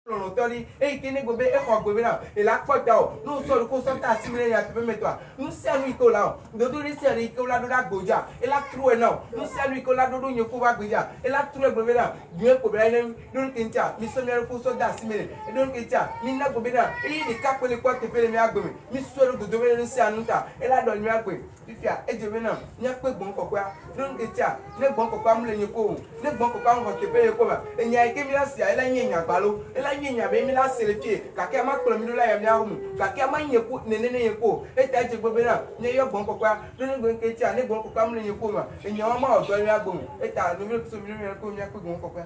Tori, et qui n'est gobé et rogobina, et la quota, nous sommes consentés à simuler à te permettre. Nous sommes Nicolas, de tous les séries que la doula goja, et la trouée non, nous sommes Nicolas de Yokova Goja, et la trouée gobina, Dieu Kobrainem, nous Kintia, nous sommes les consentés d'assimilé, et donc Kintia, Nina Gobina, et il est capable de quoi te faire les miagomé, Miss Solo de devenir le Sianuta, et la donne miagoué, Fifia, et Devenant, n'y a pas de bon coquois, donc Kintia, ne bon coquois, le Yoko, ne bon coquois, on va te payer comme, et n'y a que Milasia, et la Nya Balo, et la Nya Bemila c'est le pied, Kaka Macolomila Yamiamu, Kaka Mayako, Nene Yako, et Tati Bobina, Naya bon coquois, don't go Kintia, ne bon coquois, le Yokoma, et your mouth, going out, et I know you to be a good coquois.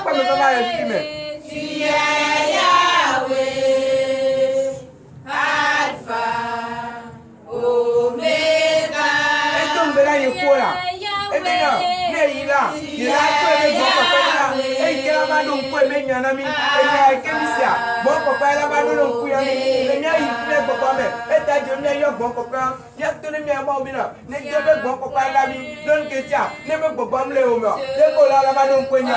pas me faire mal filmer. Tu es Yahweh, Alpha, Omega. Et donc là il est quoi là? Et maintenant, mais il a quoi mais bon papa là. Et il a pas donc quoi mais il y en a mis. Et il y a quel ça? Bon papa là pas donc quoi. Mais il y a il plaît papa mais. Et t'as dit mais il y a bon papa. Il y a tout le monde bon bien. Ne que bon papa là mi. Donc que tiens, ne me papa me le homme. Ne ko là pas donc quoi. Il y a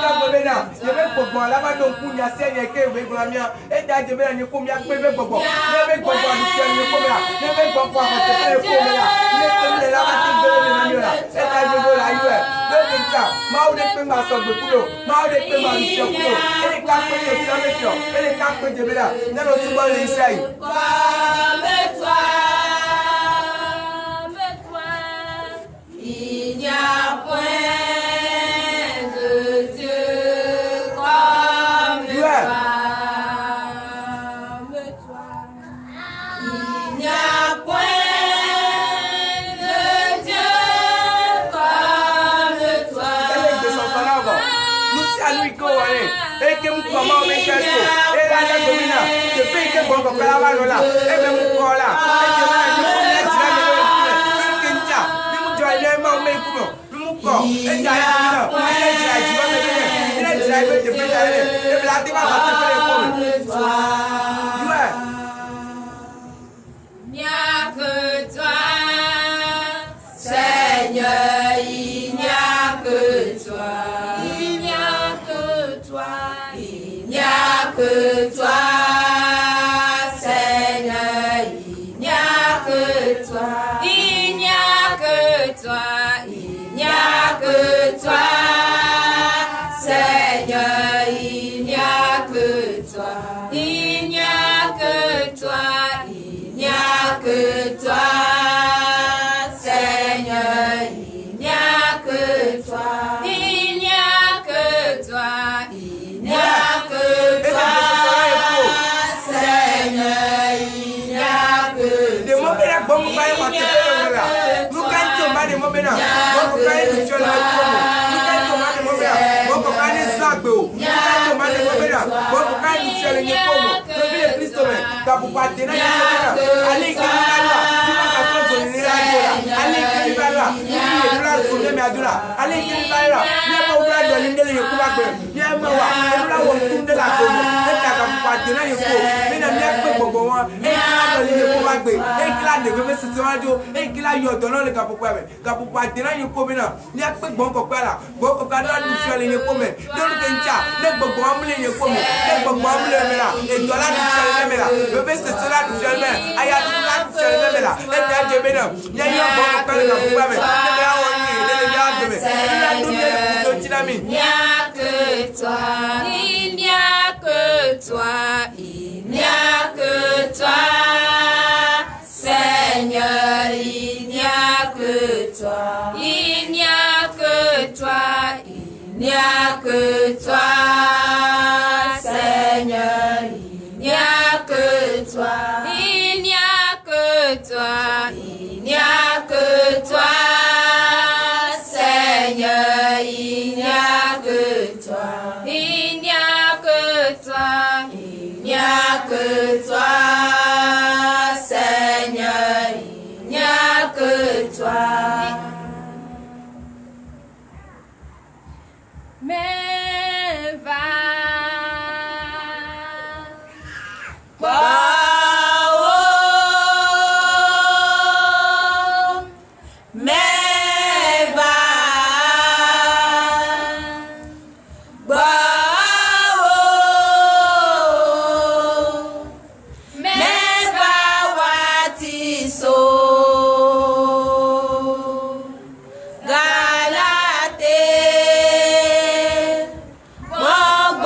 pas bon là. Ne me papa là pas donc quoi. C'est il y a que me gramia. Et t'as dit mais ne combien que me papa. Ne me papa du ciel ne combien. Ne me papa te faire pour là. Ne te là pas te donner là. Et t'as dit voilà il est. Donc ça, ma ou de pe ma so gbe kuro. Ma ou de pe ma ri se kuro. E le ka pe de fi ame fio. E le ka pe de be la. Ne lo tubo le ise yi. Il n'y a point de Dieu comme toi. Il n'y a point de Dieu comme toi. Elle est de son fanava. Nous si à lui ko wale. E ke mu ko ma o me chesto. E la ya gomina. Je pe ke bon ko la ba lo la. E me mu ko la. E je ma ni ko me tira me lo ku. Ke ntia. Ni mu jo ile ma o me ku mo. Ni mu ko. E ja ya gomina. E ja ji ba me me. E ja be je pe ja ile. E bla ti ba ba te pe ko. Il n'y a que toi, Seigneur, il n'y a que toi, il n'y a que toi, il n'y a que toi, Seigneur, il n'y a que toi, il n'y a que toi, il n'y a que toi, Seigneur, il n'y a que toi, il n'y a que toi. Il n'y a que toi, Seigneur, il n'y a que toi, il n'y a que toi, il n'y a que toi, Seigneur, il n'y a que toi. De mo bena bon ko baye ko te pe la. Mu kan to ma de mo bena. Bon ko baye ni jo la ko mo. Mu kan to ma de mo bena. Bon ko baye ni zagbe o. Mu kan to ma de mo bena. Bon ko baye ni jo le ni ko mo. To bi e Kristo me. Ka bu pa de na ni mo bena. Ali ki ni la lo. Mu ka ka to ni la lo la. Ali ki ni la lo. Ni e bla ko de me adura. Ali ki ni la lo. Ni e mo bla do ni de le ko ba gbe. Ni e mo wa. E bla wo kun de la ko mo. E ka ka bu pa de na ni ko. Mi na mi e pe gbogbo won. E ki la do ni ko ba gbe. E ki la de be se ti wajo. E ki la yo do na le ka bu pa me. Ka bu pa de na ni ko mi na. Ni e pe gbon ko pa la. Gbon ko pa do lu fi ole ni ko me. Do lu ke ncha. Le gbogbo amule ni ko me. Le gbogbo amule me la. E do la du fi ole me la. Be se ti la du fi ole me. Aya du la du fi ole me la. E ta je be na. Ni yo gbon ko pa le ka bu pa me. Le be awon ni le ya do me. Ni la du me do ti na mi. Il n'y a que toi, il n'y a que toi, il n'y a que toi, Seigneur, il n'y a que toi, il n'y a que toi, il n'y a que toi, Seigneur, il n'y a que toi, il n'y a que toi, il n'y a que toi, Seigneur, il n'y a que toi, il n'y a que toi, il n'y a que toi, Seigneur, il n'y a que toi. Mais va, mais va, mais va watiso Galate, mon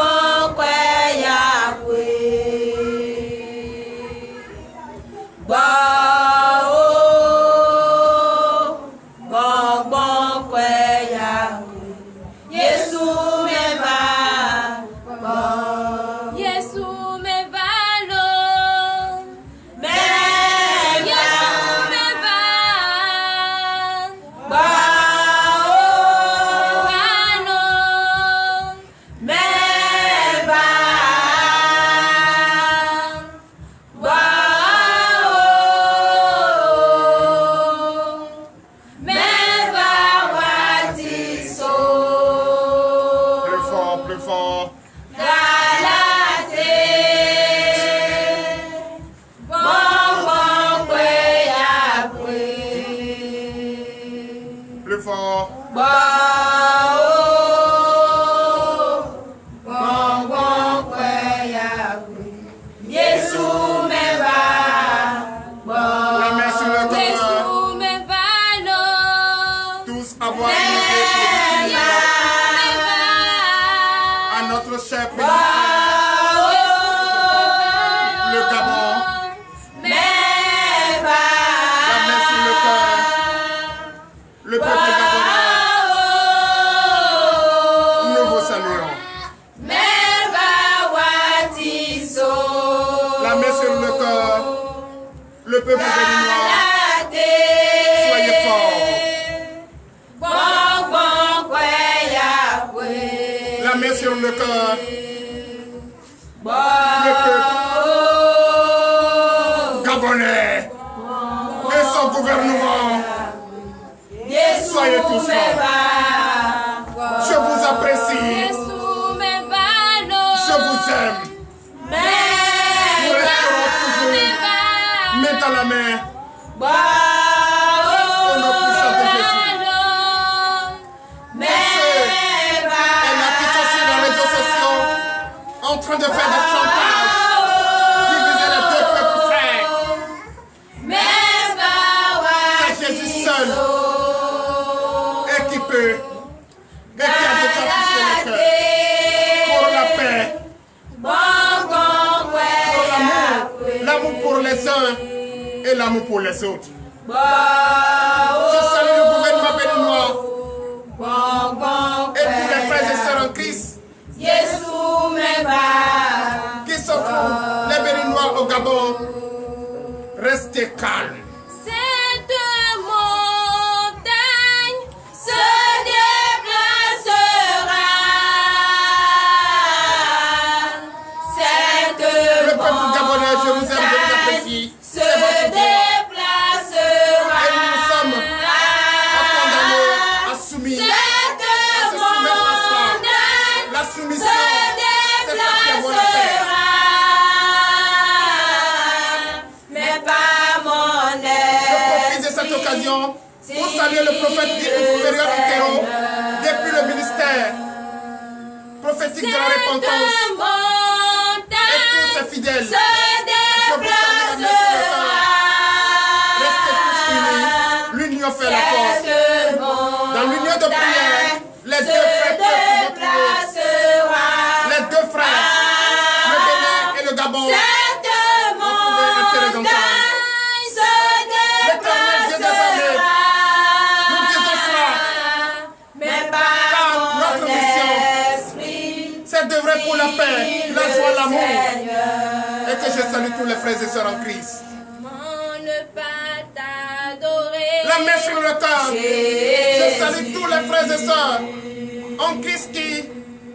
Plus fort. Plus fort. La main sur le cœur. Tous avoir unité à notre cher pays. Le Gabon. La main sur le cœur. Le peuple gabonais. Nous vous saluons. La main sur le cœur. Le peuple béninois. Soyez forts. La main sur le cœur. Le peuple gabonais et son gouvernement. Soyez tous forts. Je vous apprécie. Je vous aime. Nous resterons toujours main dans la main. Au nom puissant de Jésus. Elle a qui sont sur les réseaux sociaux en train de faire des chantages, diviser les deux peuples frères. C'est Jésus seul et qui peut et qui a déjà touché le cœur pour la paix, pour l'amour, l'amour pour les uns et l'amour pour les autres. Je salue le gouvernement béninois et tous les frères et sœurs en Christ qui se trouvent, les Béninois au Gabon. Restez calmes. Cette montagne se déplacera. Cette Le peuple gabonais, je vous aime, je vous apprécie. se déplacera. Et nous sommes condamnés, à soumis, à se soumettre à cela. La soumission, c'est ça qui est bon à faire. Mais pas mon Je profite de cette occasion pour saluer le prophète Fériot Ikero depuis le ministère prophétique de la repentance et tous ses fidèles. Je vous salue la main sur le cœur. Restez tous unis. L'union fait la force. Dans l'union de prière, les deux frères peuvent nous retrouver. Les deux frères, le Bénin et le Gabon, vont trouver un terrain d'entente. L'éternel Dieu des armées, nous disons cela, car notre mission, c'est d'œuvrer pour la paix, la joie, l'amour, et que je salue tous les frères et sœurs en Christ. La main sur le cœur, je salue tous les frères et sœurs en Christ qui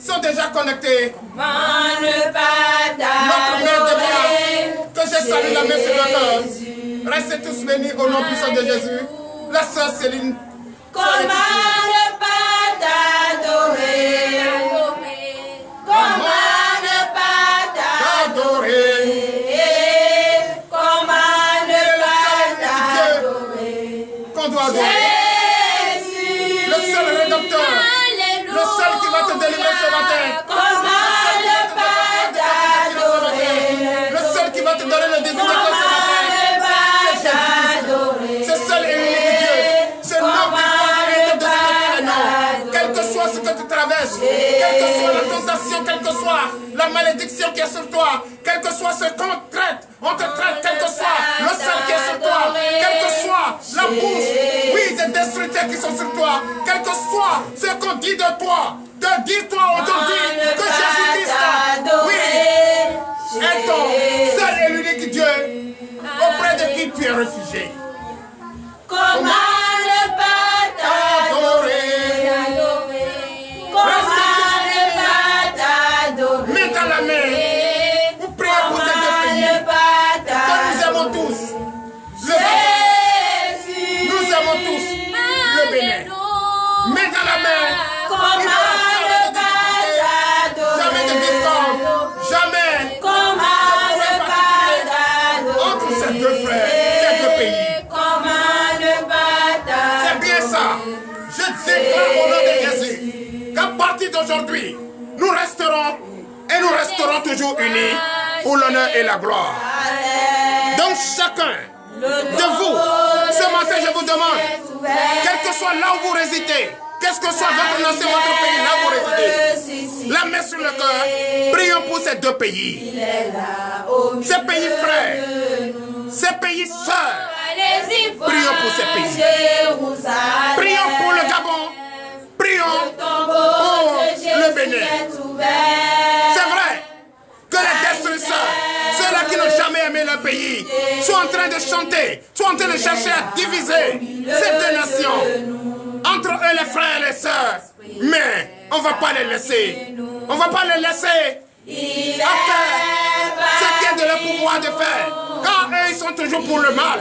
sont déjà connectés. Notre mère de bras, que je salue la main sur le cœur. Restez tous bénis au nom puissant de Jésus. La sœur Céline, soyez tous qu'on doit adorer. Le seul rédempteur, le seul qui va te délivrer ce matin. Le seul qui va te donner le désir de Dieu ce matin. C'est seul et unique Dieu. Ce nom qui porte et te désire les noms. Quel que soit ce que tu traverses, quelle que soit la tentation, quelle que soit la malédiction qui est sur toi, quel que soit ce qu'on te traite, quel que soit le sel qui est sur toi, quelle que soit la bouche, oui, des destructeurs qui sont sur toi, quel que soit ce qu'on dit de toi, dis-toi aujourd'hui que Jésus-Christ, oui, est ton seul et l'unique Dieu auprès de qui tu es réfugié. Comment ne pas t'adorer? Mets dans la main pour prier pour ces deux pays que nous aimons tous. Le Gabon, nous aimons tous le Bénin. Mets dans la main. aujourd'hui, nous resterons et nous resterons toujours unis pour l'honneur et la gloire. Donc chacun de vous, ce matin je vous demande, quel que soit là où vous résidez, qu'est-ce que soit votre nation, votre pays, là où vous résidez, la main sur le cœur, prions pour ces deux pays, ces pays frères, ces pays sœurs. Prions pour ces pays. Prions pour le Gabon. Prions pour le Bénin. C'est vrai que les destructeurs, ceux-là qui n'ont jamais aimé leur pays, sont en train de chanter, sont en train de chercher à diviser ces deux nations. Entre eux, les frères et les sœurs. Mais on ne va pas les laisser. On ne va pas les laisser à faire ce qui est de leur pouvoir de faire. Car eux, ils sont toujours pour le mal,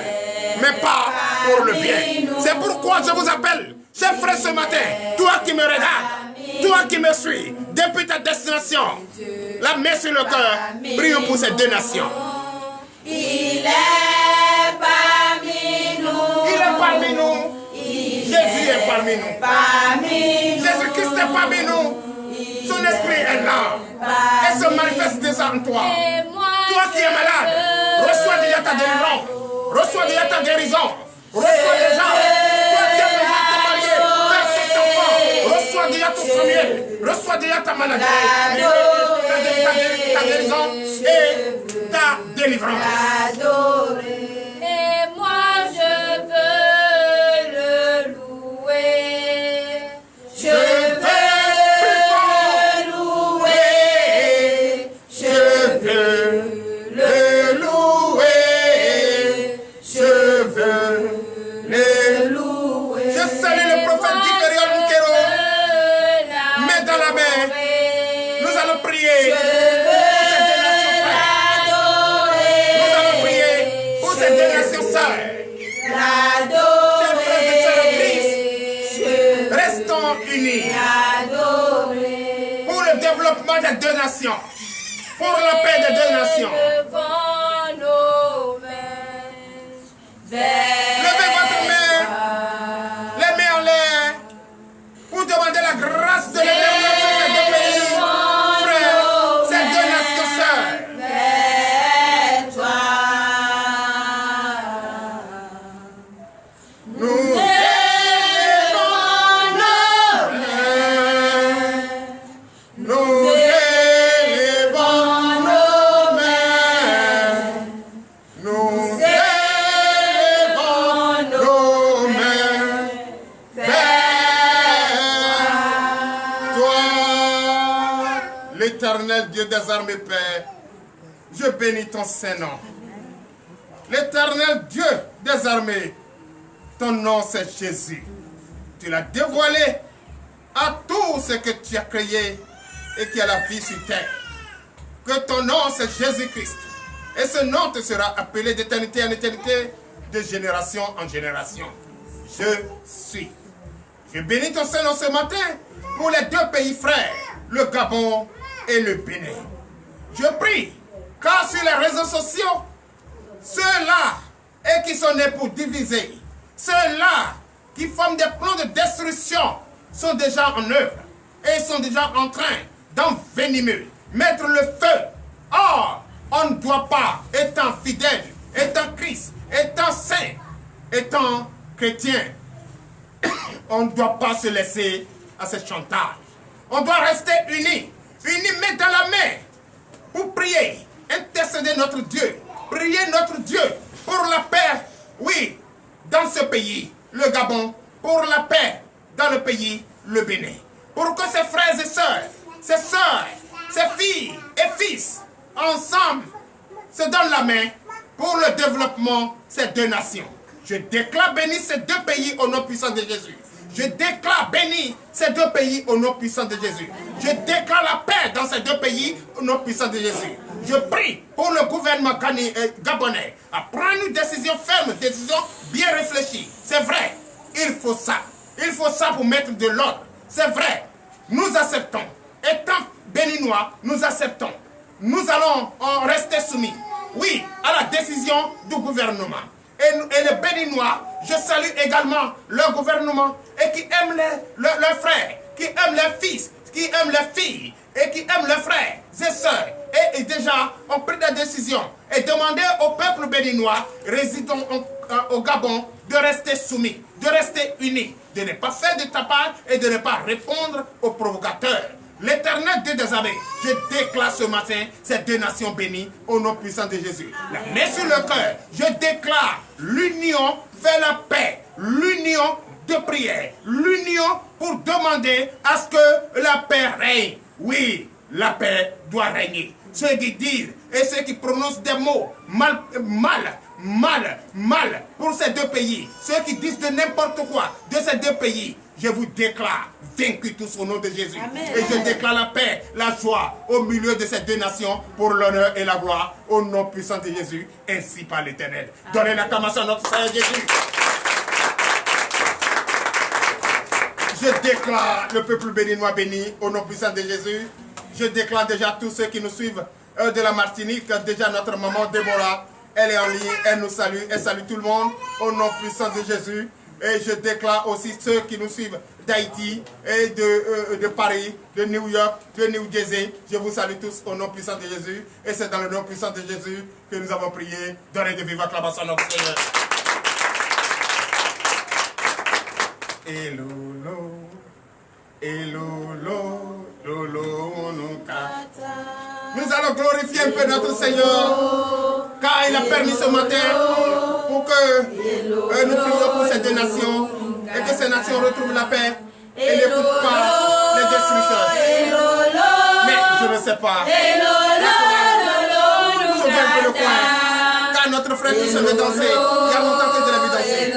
mais pas pour le bien. C'est pourquoi je vous appelle, chers frères, ce matin, toi qui me regardes, toi qui me suis, depuis ta destination, la main sur le cœur, prions pour ces deux nations. Il est parmi nous. Il est parmi nous. Jésus est parmi nous. Jésus-Christ est parmi nous. Son esprit est là. Et se manifeste déjà en toi. Toi qui es malade, reçois déjà ta délivrance. Reçois déjà ta guérison. Reçois déjà. Toi qui es besoin de te marier, faire cet enfant. Reçois déjà ton sommeil. Reçois déjà ta maladie. Ta guérison et ta délivrance. Et moi je veux le louer. Je veux louer. Je veux le louer. Je veux le louer. Je salue le prophète Guy-Fériol Moukero. Main dans la main. Nous allons prier. Restons unis pour le développement des deux nations, pour la paix des deux nations. Levez votre main, les mains en l'air, pour demander la grâce de l'Éternel sur ces deux pays, frères, ces deux nations sœurs. L'éternel Dieu des armées, Père, je bénis ton Saint-Nom. L'éternel Dieu des armées, ton nom c'est Jésus. Tu l'as dévoilé à tout ce que tu as créé et qui a la vie sur terre. Que ton nom c'est Jésus-Christ. Et ce nom te sera appelé d'éternité en éternité, de génération en génération. Je suis. Je bénis ton Saint-Nom ce matin pour les deux pays frères, le Gabon et le Bénin. Je prie, car sur les réseaux sociaux, ceux-là qui sont nés pour diviser, ceux-là qui forment des plans de destruction, sont déjà en œuvre et sont déjà en train d'envenimer, mettre le feu. Or, on ne doit pas, étant fidèle, étant Christ, étant saint, étant chrétien, on ne doit pas se laisser à ce chantage. On doit rester unis. Unis main dans la main pour prier, intercéder notre Dieu, prier notre Dieu pour la paix, oui, dans ce pays, le Gabon, pour la paix dans le pays, le Bénin. Pour que ses frères et sœurs, ses filles et fils, ensemble, se donnent la main pour le développement de ces deux nations. Je déclare béni ces deux pays au nom puissant de Jésus. Je déclare béni ces deux pays au nom puissant de Jésus. Je déclare la paix dans ces deux pays au nom puissant de Jésus. Je prie pour le gouvernement gabonais à prendre une décision ferme, une décision bien réfléchie. C'est vrai, il faut ça. Il faut ça pour mettre de l'ordre. C'est vrai, nous acceptons. Étant béninois, nous acceptons. Nous allons en rester soumis, oui, à la décision du gouvernement. Et les Béninois, je salue également leur gouvernement et qui aiment leurs frères, qui aiment leurs fils, qui aiment les filles et qui aiment les frères et sœurs et déjà ont pris des décisions et demandé au peuple béninois résidant au Gabon de rester soumis, de rester unis, de ne pas faire de tapage et de ne pas répondre aux provocateurs. L'Éternel Dieu des armées, je déclare ce matin ces deux nations bénies au nom puissant de Jésus. La main sur le cœur, je déclare l'union vers la paix, l'union de prière, l'union pour demander à ce que la paix règne. Oui, la paix doit régner. Ceux qui disent et ceux qui prononcent des mots mal pour ces deux pays, ceux qui disent de n'importe quoi de ces deux pays, je vous déclare vaincus tous au nom de Jésus. Amen. Et je déclare la paix, la joie au milieu de ces deux nations pour l'honneur et la gloire au nom puissant de Jésus, ainsi par l'Éternel. Donnez l'acclamation à notre Seigneur Jésus. Je déclare le peuple béninois béni au nom puissant de Jésus. Je déclare déjà tous ceux qui nous suivent de la Martinique, déjà notre maman Déborah, elle est en ligne, elle nous salue, elle salue tout le monde au nom puissant de Jésus. Et je déclare aussi ceux qui nous suivent d'Haïti et de Paris, de New York, de New Jersey. Je vous salue tous au nom puissant de Jésus. Et c'est dans le nom puissant de Jésus que nous avons prié. Donnez de vive acclamation à notre Seigneur. Elolo, elolo, lolo, nukata. Nous allons glorifier un peu notre Seigneur, car il a permis ce matin pour que nous prions pour ces deux nations et que ces nations retrouvent la paix et n'écoutent pas les destructeurs. Mais je ne sais pas. Je vais un peu le coin, car notre frère qui se met danser, il y a longtemps que je l'ai vu danser.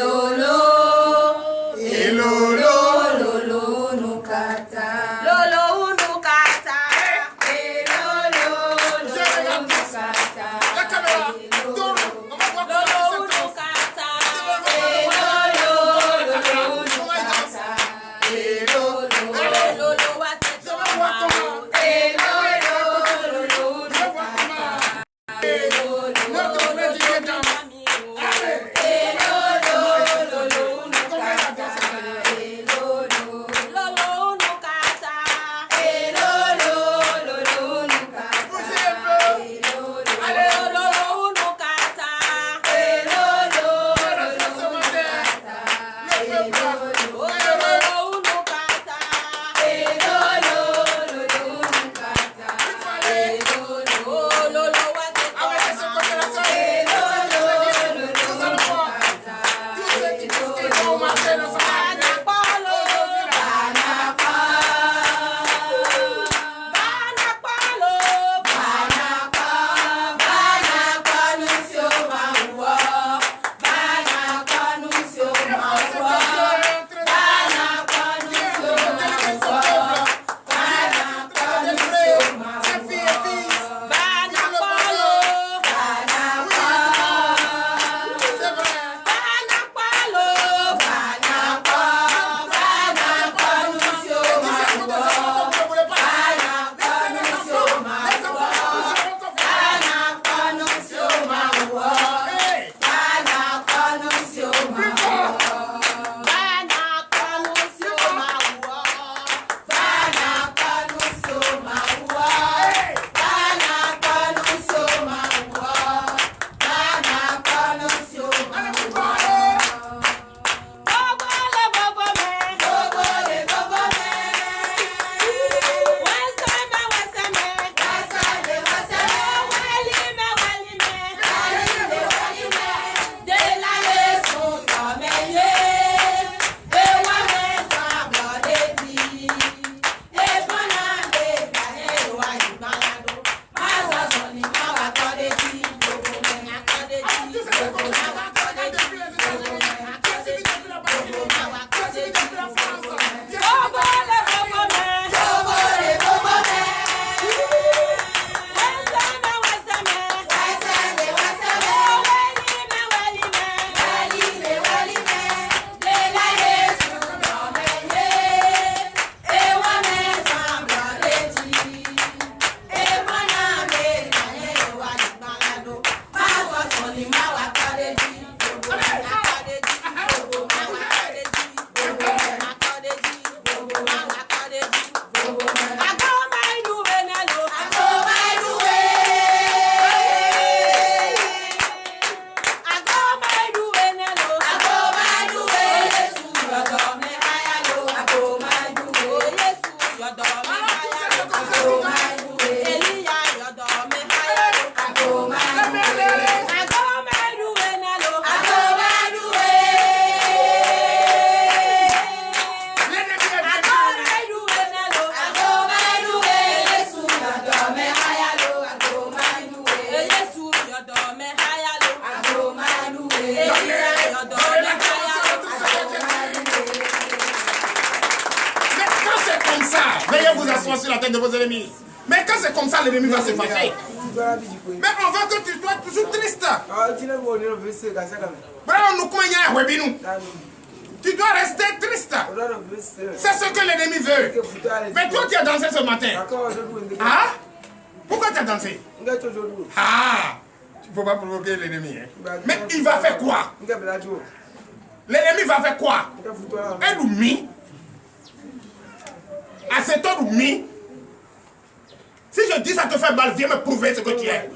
soit sur la tête de vos ennemis. Mais quand c'est comme ça, l'ennemi va se fâcher. Mais on veut que tu sois toujours triste. Tu dois rester triste. C'est ce que l'ennemi veut. Mais toi, tu as dansé ce matin. Ah? Pourquoi tu as dansé? Ah! Il ne faut pas provoquer l'ennemi. Hein? Mais il va faire quoi? L'ennemi va faire quoi? Un oumi. À cet homme oumi. Si je dis ça te fait mal, viens me prouver ce que tu es.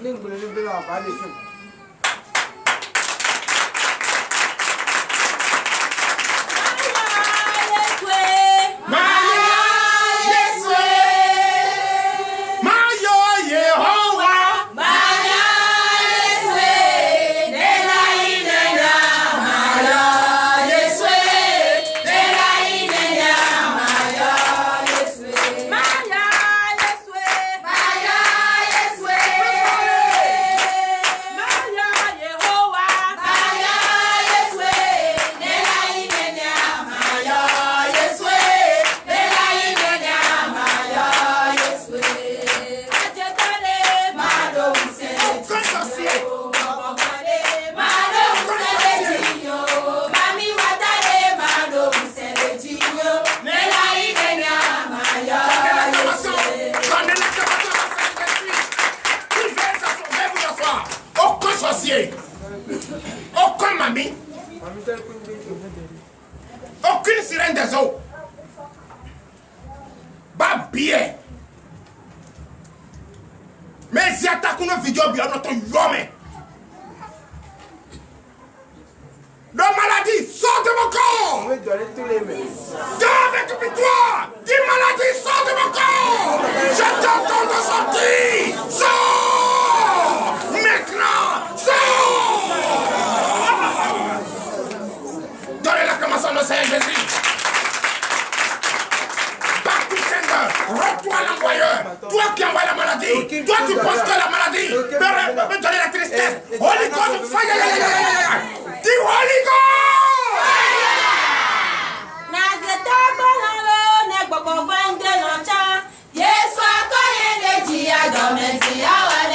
Aucun mamie, aucune sirène des eaux, pas bien. Mais si attaque une vidéo bien notre homme. La maladie, sors de mon corps. Sors avec victoire. Dis maladie, sors de mon corps. Je t'entends de sortir. Sors. Maintenant, sors. Donnez l'acclamation au Seigneur Jésus. Partout Seigneur, rends-toi l'envoyeur. Toi qui envoies la maladie. Toi tu penses que la maladie me donner la tristesse. Holy God, fire. Dis Holy God. Yes, I can't let you go, Messi. I want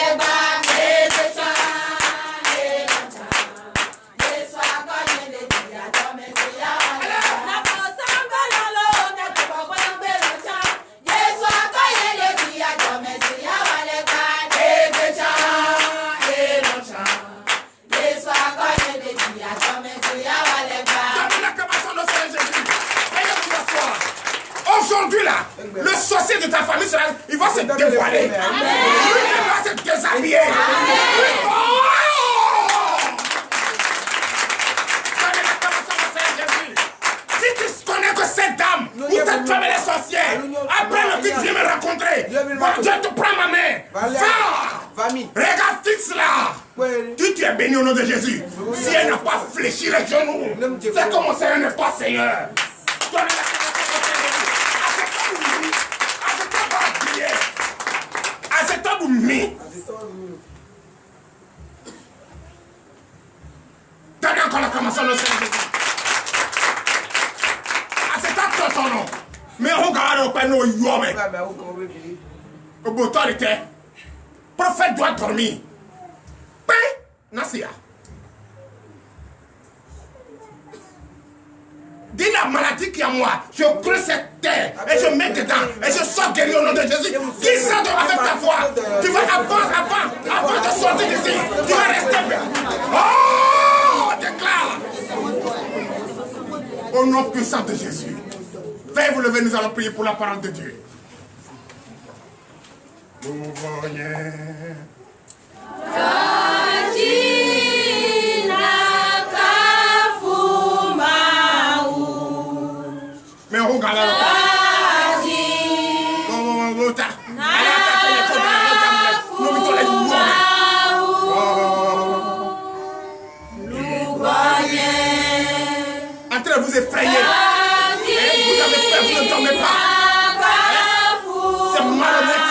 aujourd'hui là, le sorcier de ta famille, il va se dévoiler. Il va se déshabiller. Si tu connais que cette dame, ou cette femme elle est sorcière, après le culte, viens me rencontrer. Je te prends ma main. Va. Regarde, fixe là. Tu es béni au nom de Jésus. Si elle n'a pas fléchi les genoux, c'est que mon Seigneur n'est pas Seigneur. À cet homme oumi, donnez encore la commençation au Seigneur Jésus. À cet acte ton nom, mais on regarde au panneau yome. Au bouton était, prophète doit dormir. Paix, Nassia. Dis la maladie qui est à moi, je creuse cette terre et je mets dedans et je sors guéri au nom de Jésus. Dis ça avec ta voix. Tu vas avant de sortir d'ici, tu vas rester. Oh, déclare. Au nom puissant de Jésus. Veuillez vous lever, nous allons prier pour la parole de Dieu. Vous voyez. Mais on regarde là. En train de vous effrayer. Vous avez peur, vous ne dormez pas. C'est malhonnête.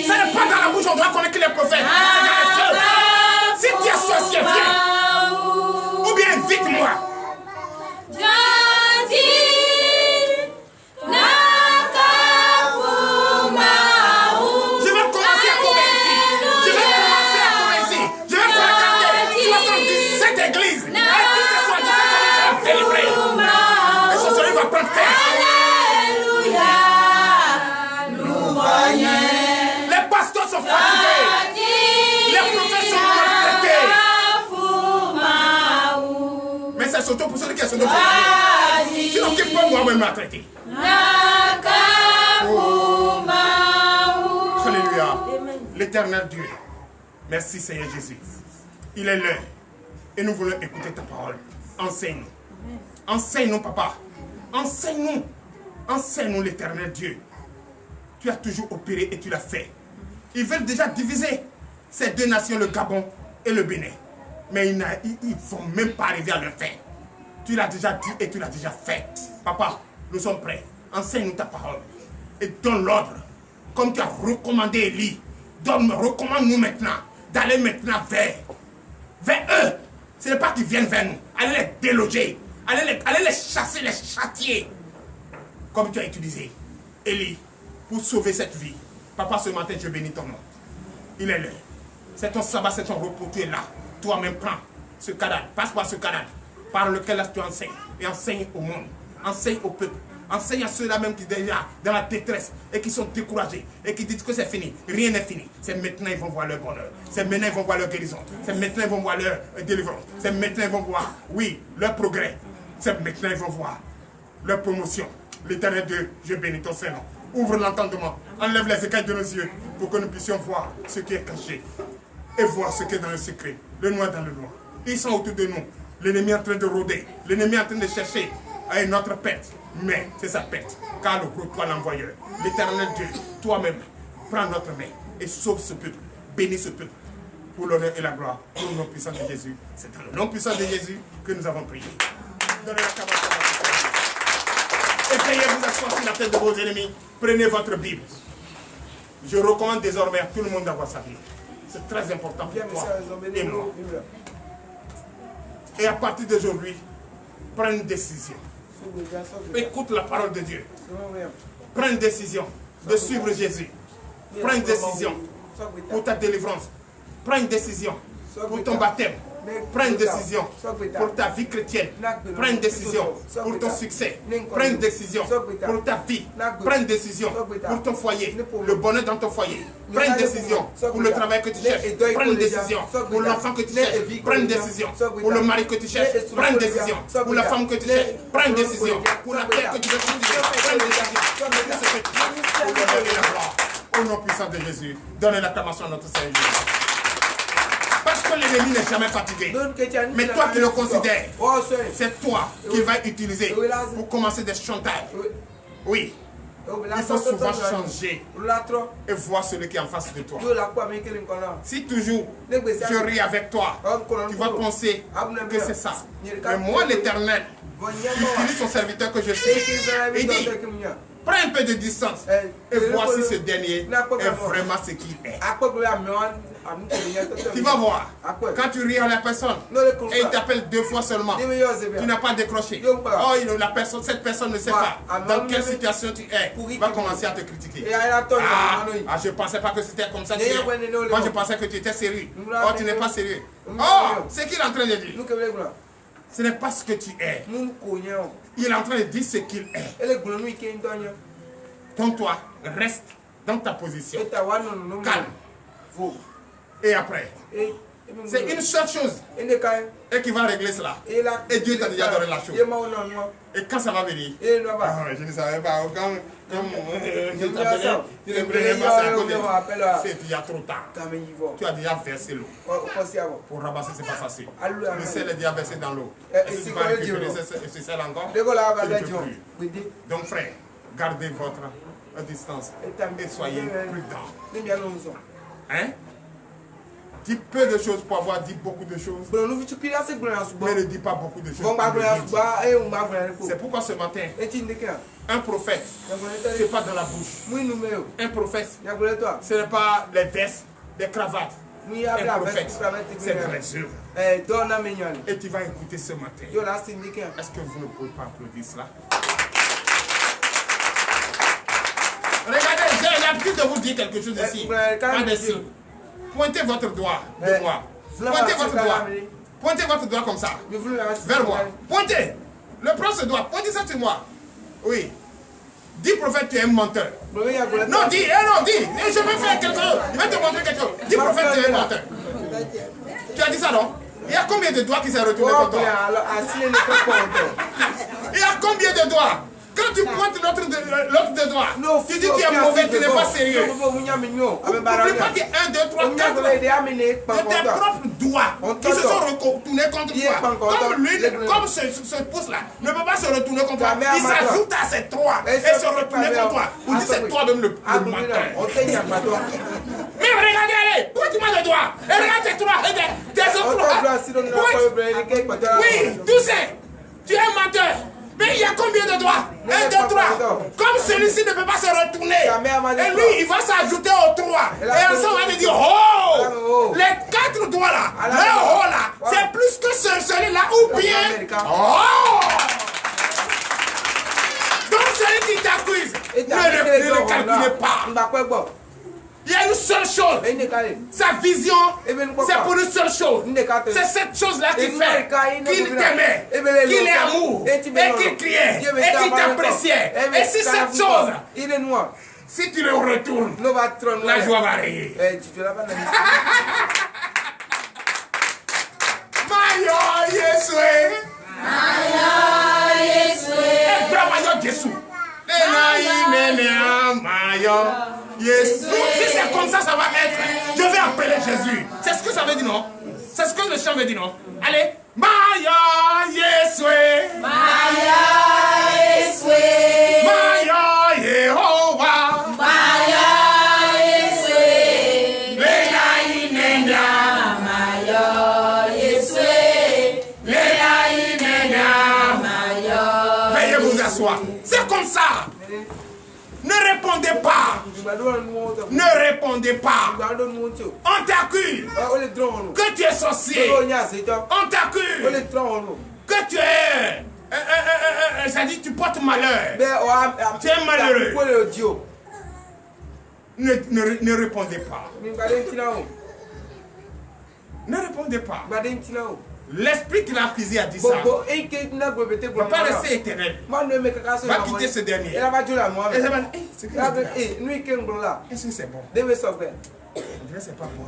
Ça n'est pas dans la bouche, on doit connaître qu'il est prophète. C'est dans les yeux. Si tu es sorcier, viens. Ou bien invite-moi. Soto pour celui qui est Soto. Sinon, qui peut moi-même maltraiter? Alléluia. L'éternel Dieu. Merci Seigneur Jésus. Il est l'heure. Et nous voulons écouter ta parole. Enseigne-nous. Enseigne-nous, papa. Enseigne-nous. Enseigne-nous l'éternel Dieu. Tu as toujours opéré et tu l'as fait. Ils veulent déjà diviser ces deux nations, le Gabon et le Bénin. Mais ils ne vont même pas arriver à le faire. Tu l'as déjà dit et tu l'as déjà fait. Papa, nous sommes prêts. Enseigne-nous ta parole. Et donne l'ordre. Comme tu as recommandé Élie. Recommande-nous maintenant d'aller maintenant vers eux. Ce n'est pas qu'ils viennent vers nous. Allez les déloger. Allez les chasser, les châtier. Comme tu as utilisé Élie pour sauver cette vie. Papa, ce matin, je bénis ton nom. Il est là. C'est ton sabbat, c'est ton repos. Tu es là. Toi-même, prends ce cadavre. Passe par ce cadavre par lequel là, tu enseignes. Et enseigne au monde. Enseigne au peuple. Enseigne à ceux-là même qui sont déjà dans la détresse et qui sont découragés et qui disent que c'est fini. Rien n'est fini. C'est maintenant ils vont voir leur bonheur. C'est maintenant ils vont voir leur guérison. C'est maintenant ils vont voir leur délivrance. C'est maintenant ils vont voir, oui, leur progrès. C'est maintenant ils vont voir leur promotion. L'éternel Dieu, je bénis ton Seigneur. Ouvre l'entendement. Enlève les écailles de nos yeux pour que nous puissions voir ce qui est caché et voir ce qui est dans le secret. Le noir dans le noir. Ils sont autour de nous. L'ennemi est en train de rôder. L'ennemi est en train de chercher à notre perte. Mais c'est sa perte. Car le gros, toi l'envoyeur. L'éternel Dieu, toi-même, prends notre main et sauve ce peuple. Bénis ce peuple. Pour l'honneur et la gloire. Pour le nom puissant de Jésus. C'est dans le nom puissant de Jésus que nous avons prié. Donnez la caméra. Essayez de vous asseoir sur la tête de vos ennemis. Prenez votre Bible. Je recommande désormais à tout le monde d'avoir sa Bible. C'est très important pour toi et moi. Et à partir d'aujourd'hui, prends une décision. Écoute la parole de Dieu. Prends une décision de suivre Jésus. Prends une décision pour ta délivrance. Prends une décision pour ton baptême. Prends une décision pour ta vie chrétienne. Prends une décision pour ton succès. Prends une décision pour ta vie. Prends une décision pour ton foyer. Le bonheur dans ton foyer. Prends une décision pour le travail que tu cherches. Prends une décision pour l'enfant que tu cherches. Prends une décision pour le mari que tu cherches. Prends une décision pour la femme que tu cherches. Prends une décision pour la terre que tu veux cultiver. Prends une décision. Au nom puissant de Jésus, donne l'acclamation à notre Seigneur. Parce que l'ennemi n'est jamais fatigué. Mais toi qui le considères, c'est toi qui vas utiliser pour commencer des chantages. Oui. Il faut souvent changer et voir celui qui est en face de toi. Si toujours je ris avec toi, tu vas penser que c'est ça. Mais moi, l'Éternel, utilise son serviteur que je suis. Il dit, prends un peu de distance et vois si ce dernier est vraiment ce qu'il est. Tu vas voir, quand tu ris à la personne et il t'appelle 2 fois seulement, tu n'as pas décroché. Oh, cette personne ne sait pas dans quelle situation tu es. Il va commencer à te critiquer. Je ne pensais pas que c'était comme ça. Moi, je pensais que tu étais sérieux. Oh, tu n'es pas sérieux. Oh, c'est qu'il est en train de dire. Ce n'est pas ce que tu es. Il est en train de dire ce qu'il est. Donc toi, reste dans ta position. Calme. Et après, c'est une seule chose et qui va régler cela. Et Dieu t'a déjà donné la chose. Et quand ça va venir, je ne savais pas. Je t'appelais, c'est déjà trop tard. Tu as déjà versé l'eau. Pour ramasser, c'est pas facile. Le sel est déjà versé dans l'eau. Et si tu vas récupérer ce sel encore, tu ne peux plus. Donc frère, gardez votre distance et soyez prudents. Hein? Dis peu de choses pour avoir dit beaucoup de choses. Mais ne dis pas beaucoup de choses. C'est pourquoi ce matin, un prophète, ce n'est pas dans la bouche. Un prophète, ce n'est pas les vestes, les cravates. Un prophète, c'est dans les œuvres. Et tu vas écouter ce matin. Est-ce que vous ne pouvez pas applaudir cela? Regardez, j'ai l'habitude de vous dire quelque chose ici. Pas de signe. Pointez votre doigt de moi. Pointez votre doigt. Pointez votre doigt comme ça. Vers moi. Pointez. Le prends ce doigt. Pointez ça sur moi. Oui. Dis prophète, tu es un menteur. Non, dis. Non, dis. Je vais faire quelque chose. Je vais te montrer quelque chose. Dis prophète, tu es un menteur. Tu as dit ça, non? Il y a combien de doigts qui s'est retourné contre toi? Il y a combien de doigts? Quand tu pointes l'autre de doigt, tu dis que tu es mauvais, tu n'es pas sérieux. N'oublie pas qu'il y a 1, 2, 3, 4 de tes propres doigts qui se sont retournés contre toi. Comme ce pouce-là ne peut pas se retourner contre toi, il s'ajoute à ces 3 et se retourner contre toi. Pour dire c'est toi même le menteur. Mais regardez, allez, pointe-moi le doigt. Et regarde tes 3 et tes autres 3. Oui, tu sais, tu es un menteur. Mais il y a combien de doigts? 1, 2, 3. Comme celui-ci ne peut pas se retourner. Et lui, il va s'ajouter aux 3. Et ensemble, on va dire, oh, les 4 doigts là, le oh là, c'est plus que celui-là ou bien, oh. Donc celui qui t'accuse, ne le calculez pas. Il y a une seule chose. Sa vision, c'est pour une seule chose. C'est cette chose-là qui fait qu'il t'aimait, qu'il est amour, et qu'il criait, et qu'il t'appréciait. Et si cette chose, si tu le retournes, la joie va régner. Mayo Yesue. Mayo Yesue. Mayo Yesue. Yes. Si c'est comme ça, ça va être. Je vais appeler Jésus. C'est ce que ça veut dire, non? C'est ce que le chant veut dire, non? Allez. Maya Yesue. Maya Yesue. Maya Yehovah. Maya Yesue. Lela inenda. Maya Yesue. Lela inenda. Maya. Veuillez vous asseoir. C'est comme ça. Ne répondez pas. Ne répondez pas. On t'accuse que tu es sorcier. On t'accuse que tu es... ça dit que tu portes malheur. Tu es malheureux. Ne répondez pas. Ne répondez pas. L'esprit qui l'a accusé a dit ça. Ne va pas rester éternel. Va quitter ce dernier. Et ça va dire, est-ce que c'est bon? On dirait que c'est pas bon.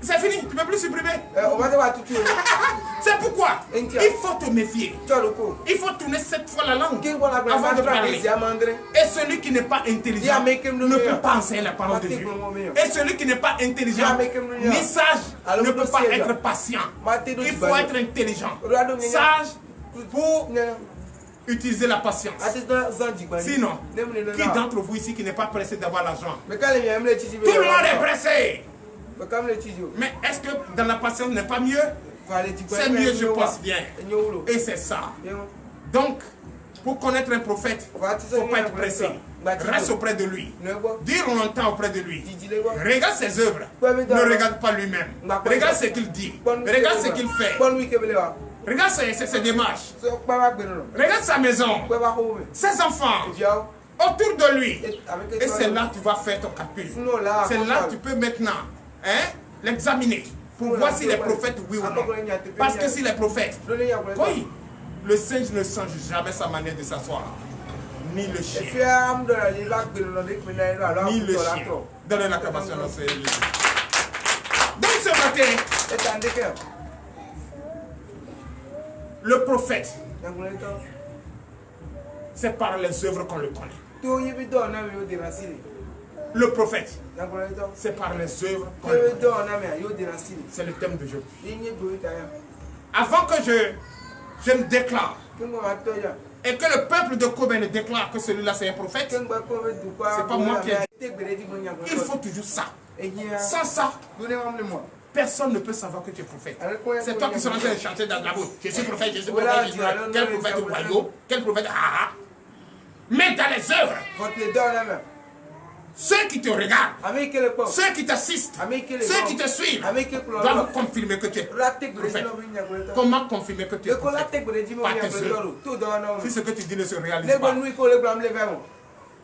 C'est fini, tu ne peux plus supprimer. C'est pourquoi il faut te méfier. Il faut tourner 7 fois la langue avant de parler. Et celui qui n'est pas intelligent ne peut pas enseigner la parole de Dieu. Et celui qui n'est pas intelligent ni sage ne peut pas être patient. Il faut être intelligent, sage pour utiliser la patience. Sinon, qui d'entre vous ici qui n'est pas pressé d'avoir l'argent? Tout le monde est pressé. Mais est-ce que dans la patience n'est pas mieux? C'est mieux, je pense bien. Et c'est ça. Donc, pour connaître un prophète, il ne faut pas être pressé. Reste auprès de lui. Dire longtemps auprès de lui. Regarde ses œuvres. Ne regarde pas lui-même. Regarde ce qu'il dit. Regarde ce qu'il fait. Regarde ses démarches. Regarde sa maison. Ses enfants. Autour de lui. Et c'est là que tu vas faire ton calcul. C'est là que tu peux maintenant l'examiner pour voir si les prophètes, oui ou non. Parce que si les prophètes, oui, le singe ne change jamais sa manière de s'asseoir. Ni le chien. Ni le chien. Donnez l'acclamation à Seigneur Jésus. Donc ce matin, le prophète, c'est par les œuvres qu'on le connaît. Le prophète, c'est par les œuvres qu'on le connaît. C'est le thème d'aujourd'hui. Avant que je me déclare et que le peuple de Kobe déclare que celui-là c'est un prophète, c'est pas moi qui ai dit. Il faut toujours ça. Sans ça, personne ne peut savoir que tu es prophète. C'est toi qui seras en train de chanter dans la bouche. Je suis prophète, je suis prophète, je suis prophète. Quel prophète royaux, quel prophète mais dans les œuvres. Ceux qui te regardent, ceux qui t'assistent, ceux qui te suivent, doivent confirmer que tu es prophète. Comment confirmer que tu es prophète? Par tes œuvres. Si ce que tu dis ne se réalise pas.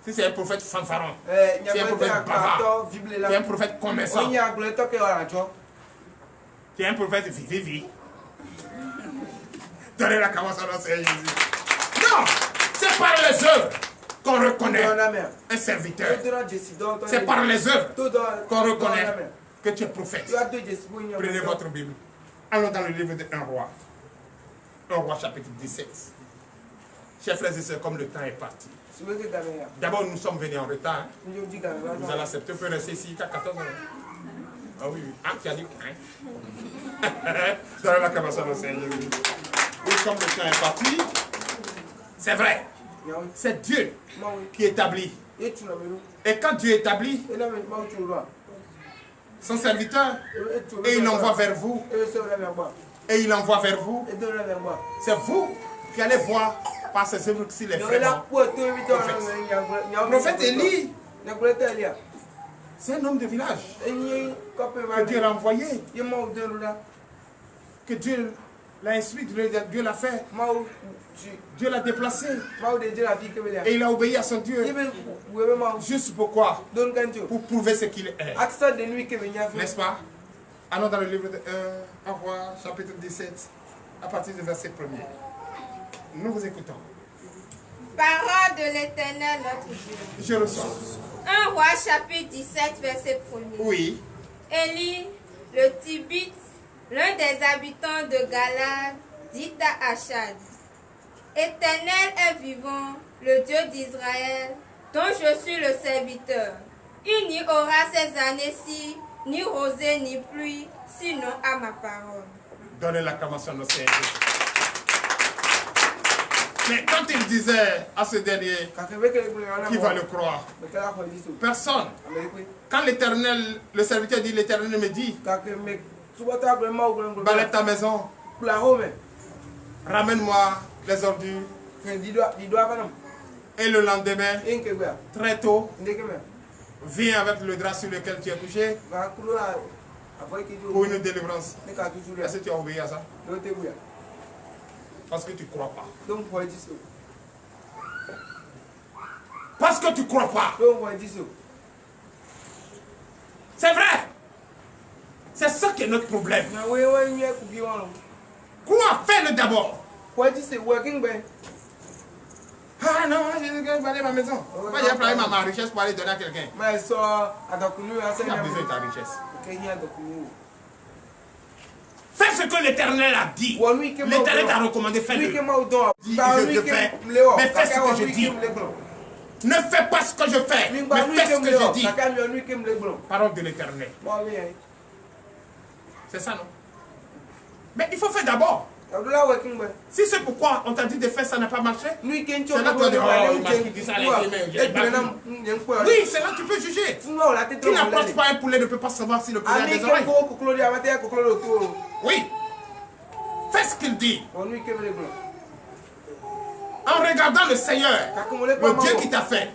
Si c'est un prophète fanfaron, si un prophète bavard, si un prophète commerçant, si un prophète vivi. Donnez la commence à Seigneur Jésus. Non, c'est par les œuvres qu'on reconnaît un serviteur. C'est par les œuvres qu'on reconnaît que tu es prophète. Prenez votre Bible. Allons dans le livre de 1 roi. 1 roi chapitre 17. Chers frères et sœurs, comme le temps est parti. D'abord, nous sommes venus en retard. Hein. Vous allez accepter, on peut rester ici jusqu'à 14 heures. Ah oui, oui. Ah, tu as dit hein? Dans la caméra, oui, comme le temps est parti, c'est vrai. C'est Dieu qui établit. Et quand Dieu établit son serviteur, et il l'envoie vers vous, et il envoie vers vous, c'est vous qui allez voir par ses œuvres s'il est vraiment prophète. Prophète Élie, c'est un homme de village que Dieu l'a envoyé, que Dieu l'a instruit, Dieu l'a fait, Dieu l'a déplacé et il a obéi à son Dieu. Juste pourquoi? Pour prouver ce qu'il est. N'est-ce pas? Allons dans le livre de 1 roi, chapitre 17, à partir du verset 1er. Nous vous écoutons. Parole de l'Éternel notre Dieu. Je reçois. 1 roi chapitre 17 verset 1er. Oui. Élie, le Tibite, l'un des habitants de Galad, dit à Achad: Éternel est vivant, le Dieu d'Israël, dont je suis le serviteur. Il n'y aura ces années-ci ni rosée ni pluie, sinon à ma parole. Donnez l'acclamation à nos Seigneur. Mais quand il disait à ce dernier, qui va le croire? Personne. Quand l'Éternel, le serviteur dit, l'Éternel me dit, balai ta maison, ramène-moi les ordures. Et le lendemain, très tôt, viens avec le drap sur lequel tu es couché pour une délivrance. Est-ce que tu as obéi à ça? Parce que tu ne crois pas. Parce que tu ne crois pas. C'est vrai. C'est ça qui est notre problème. Crois, fais-le d'abord. Ah non, je vais aller à ma maison. Moi, j'ai employé ma richesse pour aller donner à quelqu'un. Il a besoin de ta richesse. Fais ce que l'Éternel a dit. L'Éternel t'a recommandé, fais-le. Dis, je fais, mais fais ce que je dis. Ne fais pas ce que je fais, mais fais ce que je dis. Parole de l'Éternel. C'est ça, non? Mais il faut faire d'abord. Si c'est pourquoi on t'a dit de faire, ça n'a pas marché. C'est là que tu vas dire, oui, c'est là que tu peux juger. Qui n'approche pas un poulet ne peut pas savoir si le poulet a des oreilles. Oui. Fais ce qu'il dit. En regardant le Seigneur, le Dieu qui t'a fait,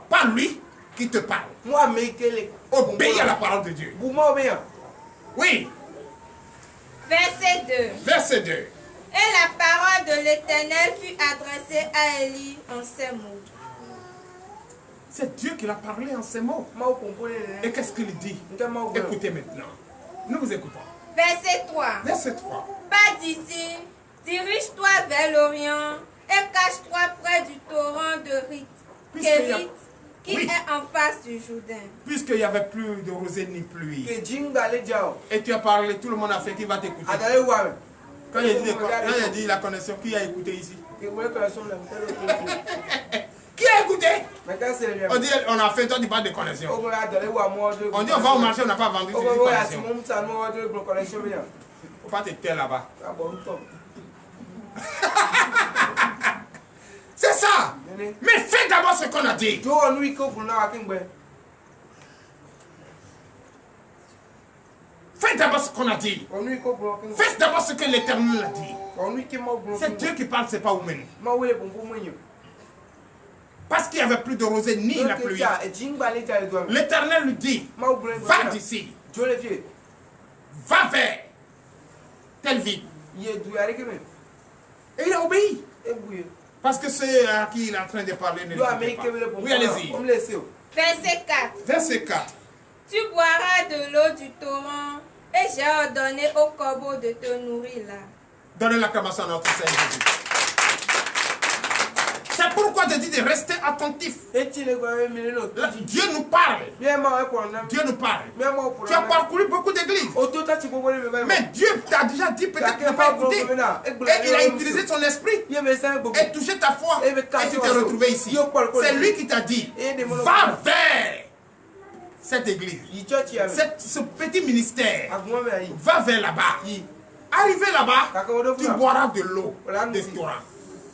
pas lui qui te parle. Obéis à la parole de Dieu. Oui. Verset 2. Verset 2. Et la parole de l'Éternel fut adressée à Élie en ces mots. C'est Dieu qui l'a parlé en ces mots. Et qu'est-ce qu'il dit? Écoutez maintenant. Nous vous écoutons. Verset 3. Verset 3. Pas d'ici, dirige-toi vers l'Orient et cache-toi près du torrent de Kérit, qui est en face du Jourdain. Puisqu'il n'y avait plus de rosée ni pluie. Et tu as parlé, tout le monde a fait, qui va t'écouter. Quand il a dit la connexion, qui a écouté ici? Qui a écouté? On dit on a fait, toi tu parles de connexion. On dit on va au marché, on n'a pas vendu, tu dis connexion. Faut pas te taire là-bas. C'est ça. Mais fais d'abord ce qu'on a dit. Fais d'abord ce qu'on a dit. Fais d'abord ce que l'Éternel a dit. C'est Dieu qui parle, c'est pas vous-même. Parce qu'il n'y avait plus de rosée ni la pluie. L'Éternel lui dit, va d'ici. Va vers telle ville. Et il a obéi. Parce que c'est à qui il est en train de parler. Ne pas. Oui, allez-y. Verset 4. Verset 4. Tu boiras de l'eau du torrent et j'ai ordonné au corbeau de te nourrir là. Donnez l'acclamation à notre Seigneur Jésus. C'est pourquoi je dis de rester attentif. Là, Dieu nous parle. Dieu nous parle. Tu as parcouru beaucoup d'églises. Mais Dieu t'a déjà dit, peut-être qu'il n'a pas écouté. Et il a utilisé son esprit et touché ta foi. Et tu t'es retrouvé ici. C'est lui qui t'a dit, va vers cette église, ce petit ministère. Va vers là-bas. Arrivé là-bas, tu boiras de l'eau de Torah.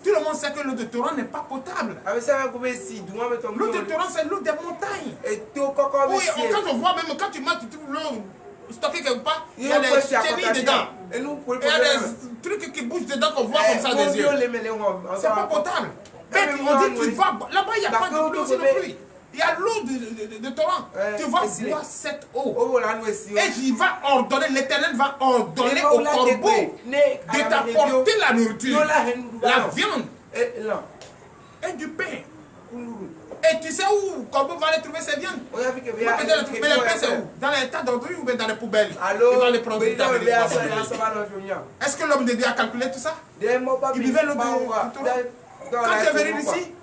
Tout le monde sait que l'eau de Torah n'est pas potable. L'eau de Torah, c'est l'eau des montagnes. Oui, quand on voit même, quand tu manges, tu trouves l'eau stockée quelque part, il y a des chenilles dedans. Il y a des trucs qui bougent dedans qu'on voit comme ça des yeux. C'est pas potable. Mais on dit tu vas, là-bas il n'y a pas de pluie, c'est de pluie. Il y a l'eau de torrent. Tu vas boire cette eau. Et il va ordonner, l'Éternel va ordonner au corbeau de t'apporter la nourriture, la viande et du pain. Et tu sais où le corbeau va aller trouver ses viandes? Mais les pains c'est où? Dans les tas d'ordures ou bien dans les poubelles? Il va les prendre. Est-ce que l'homme de Dieu a calculé tout ça? Il buvait l'eau de torrent. Quand tu es venu ici,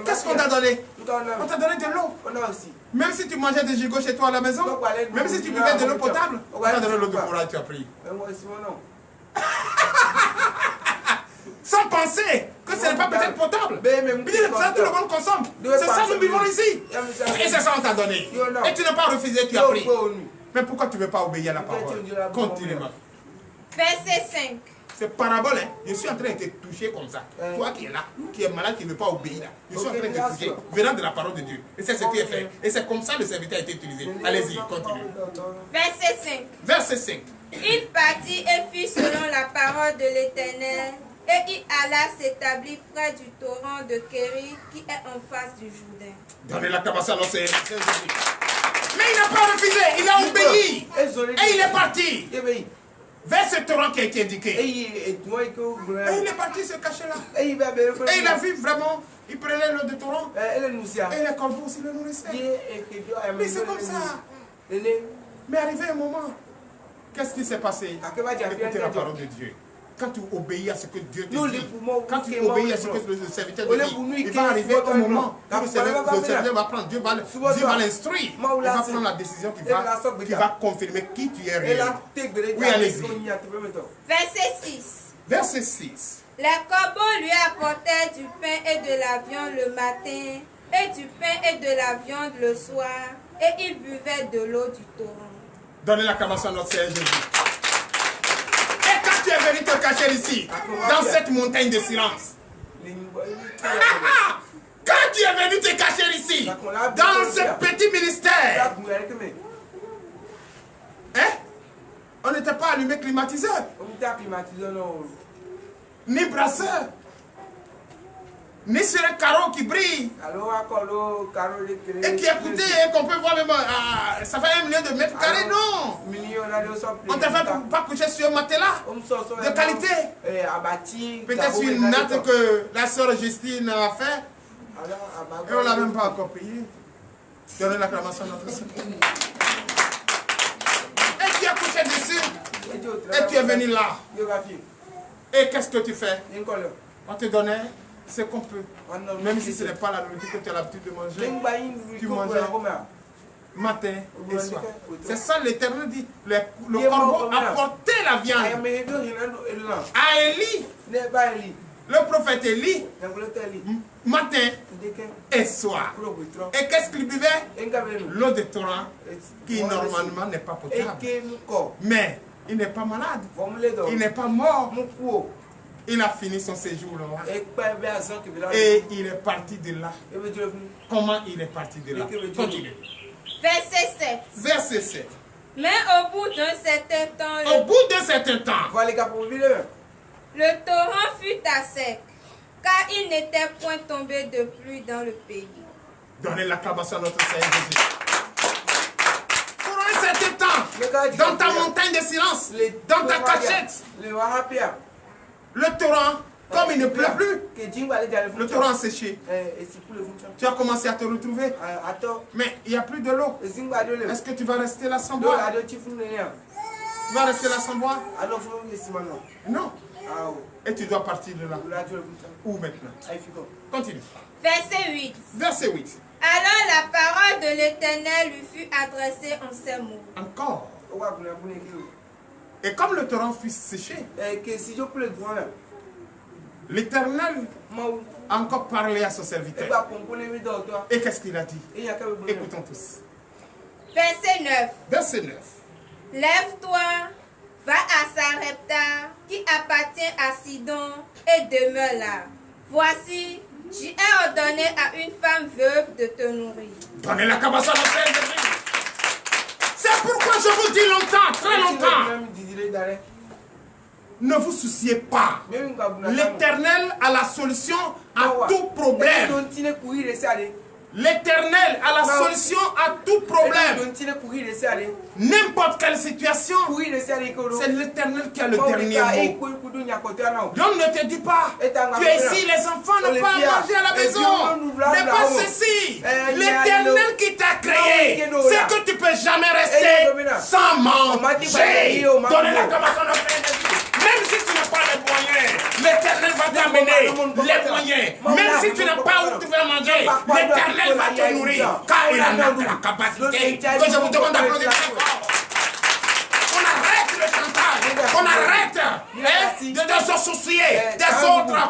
qu'est-ce qu'on t'a donné? On t'a donné de l'eau. Même si tu mangeais des gigots chez toi à la maison, même si tu buvais de l'eau potable, on t'a donné l'eau de Torah et tu as pris. Sans penser que ce n'est pas peut-être potable. Bien, ça tout le monde consomme. C'est ça nous vivons ici. Et c'est ça on t'a donné. Et tu n'as pas refusé, tu as pris. Mais pourquoi tu ne veux pas obéir à la parole? Continue. Verset 5. C'est parabole, hein. Je suis en train de te toucher comme ça. Toi qui es là, qui es malade, qui ne veut pas obéir là. Je suis en train de te toucher, venant de la parole de Dieu. Et c'est ce qui est fait. Et c'est comme ça que le serviteur a été utilisé. Allez-y, continue. Verset 5. Verset 5. Il partit et fit selon la parole de l'Éternel. Et il alla s'établir près du torrent de Kéri qui est en face du Jourdain. Donnez l'acclamation à notre Seigneur. Mais il n'a pas refusé, il a obéi. Et il est parti. Vers ce torrent qui a été indiqué. Et il est parti se cacher là. Et il a vu vraiment, il prenait l'eau de torrent. Et les corbeaux aussi le nourrissaient. Mais c'est comme ça. Mais arrivé un moment, qu'est-ce qui s'est passé? Écoutez la parole de Dieu. Quand tu obéis à ce que Dieu te dit, quand tu obéis à ce que le serviteur te dit, il va arriver un moment où le serviteur va prendre, Dieu va l'instruire, il va prendre la décision qui va confirmer qui tu es réellement. Oui, allez-y. Verset 6. Verset 6. Les corbeaux lui apportaient du pain et de la viande le matin, et du pain et de la viande le soir, et il buvait de l'eau du torrent. Donnez l'acclamation à notre Seigneur Jésus. Et quand tu es venu te cacher ici, dans cette montagne de silence, quand tu es venu te cacher ici, dans ce petit ministère, hein? On n'était pas allumé climatiseur, ni brasseur, ni sur un carreau qui brille, et qui écoutait, et qu'on peut voir même, ça fait 1 million de mètres carrés, non. On t'a fait pas coucher sur un matelas de qualité. Peut-être sur une natte que la sœur Justine a fait, et on ne l'a même pas encore payé. Donnez l'acclamation à notre Seigneur. Et tu as couché dessus, et tu es venu là. Et qu'est-ce que tu fais? On te donnait ce qu'on peut. Même si ce n'est pas la nourriture que tu as l'habitude de manger, tu mangeais matin et soir. C'est ça l'Éternel dit. Le corbeau apportait la viande à Élie, le prophète Élie, matin et soir. Et qu'est-ce qu'il buvait? L'eau de torrent qui normalement n'est pas potable. Mais il n'est pas malade, il n'est pas mort. Il a fini son séjour là. Et il est parti de là. Comment il est parti de là? Continue. Verset 7. Verset 7. Mais au bout d'un certain temps, le torrent fut à sec, car il n'était point tombé de pluie dans le pays. Donnez l'acclamation à notre Seigneur Jésus. Pour un certain temps, dans ta montagne de silence, dans ta cachette, le torrent, comme il ne pleut plus, le torrent a séché. Tu as commencé à te retrouver. Mais il n'y a plus de l'eau. Est-ce que tu vas rester là sans boire? Tu vas rester là sans boire? Alors, faut me laisser maintenant. Non. Ah, Et tu dois partir de là. là, tu vas comme ça. Où maintenant? Ah, il fait quoi? Continue. Verset 8. Verset 8. Alors la parole de l'Éternel lui fut adressée en ces mots. Encore. On va vous la bonne équipe. Et comme le torrent fut séché, Que si je peux le droit là, l'Éternel moi, a encore parlé à son je serviteur. vais comprendre les vidéos, toi. Et qu'est-ce qu'il a dit? Et il y a qu'à me bonne. Écoutons tous. Verset 9. Verset 9. Lève-toi, va à Sarepta, qui appartient à Sidon, et demeure là. Voici, j'ai ordonné à une femme veuve de te nourrir. Donnez la cabasse à la frère de Dieu. C'est pourquoi je vous dis longtemps, très longtemps. Ne vous souciez pas. L'Éternel a la solution à tout problème. L'Éternel a la solution à tout problème. N'importe quelle situation, c'est l'Éternel qui a le dernier mot. Donc ne te dis pas, tu es ici, les enfants n'ont pas à manger à la maison. N'est pas ceci. L'Éternel qui t'a créé, c'est que tu ne peux jamais rester sans manger. Donnez la commence à même si tu n'as pas les moyens, l'Éternel va t'amener les moyens. Même si tu n'as pas où tu vas manger, l'Éternel va te nourrir. Car il en a la capacité que je vous demande d'applaudir très fort. On arrête le chantage. On arrête de se soucier des autres.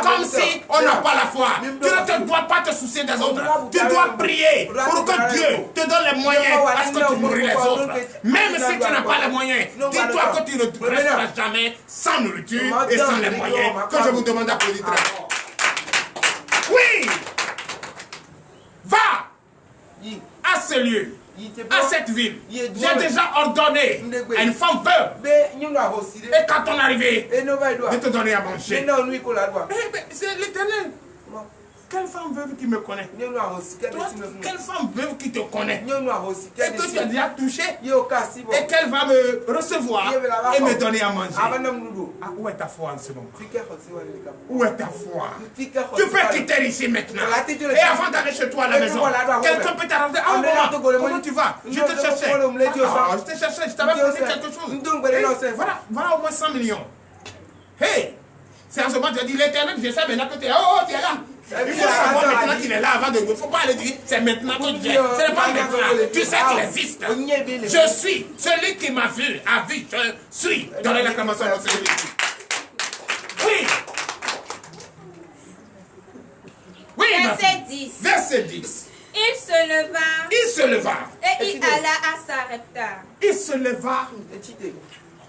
Comme si on n'a pas la foi. Tu ne dois pas te soucier des autres. Tu dois prier pour que Dieu te donne les moyens à ce que tu nourris les autres. Même si tu n'as pas les moyens, dis-toi que tu ne resteras jamais sans nourriture et sans les moyens que je vous demande d'applaudir très fort. Oui! Va à ce lieu, à cette ville. J'ai déjà ordonné à une femme veuve, et quand on arrivait, de te donner à manger. C'est l'Éternel. Quelle femme veuve qui me connaît? Toi, quelle femme veuve qui te connaît? Et que tu as déjà touché? Et qu'elle va me recevoir et me donner à manger. Ah, où est ta foi en ce moment? Où est ta foi? Tu peux quitter ici maintenant. Et avant d'aller chez toi à la maison, quelqu'un peut t'arrêter. Ah, maman, comment tu vas? Je te cherchais. Ah, je te cherchais, je t'avais posé quelque chose. Hey, voilà au moins 100 millions. Hey! C'est en ce moment que tu as dit l'Éternel, je sais maintenant que tu es là. Oh, tu es là. Il faut savoir maintenant qu'il est là avant de... Il ne faut pas aller dire, c'est maintenant que tu es. Ce n'est pas maintenant. Tu sais qu'il existe. Je suis celui qui m'a vu, a vu, je suis. Donnez l'acclamation à celui. Oui. Oui, Verset 10. Verset 10. Il se leva. Il se leva. Et il alla à Sarepta. Il se leva.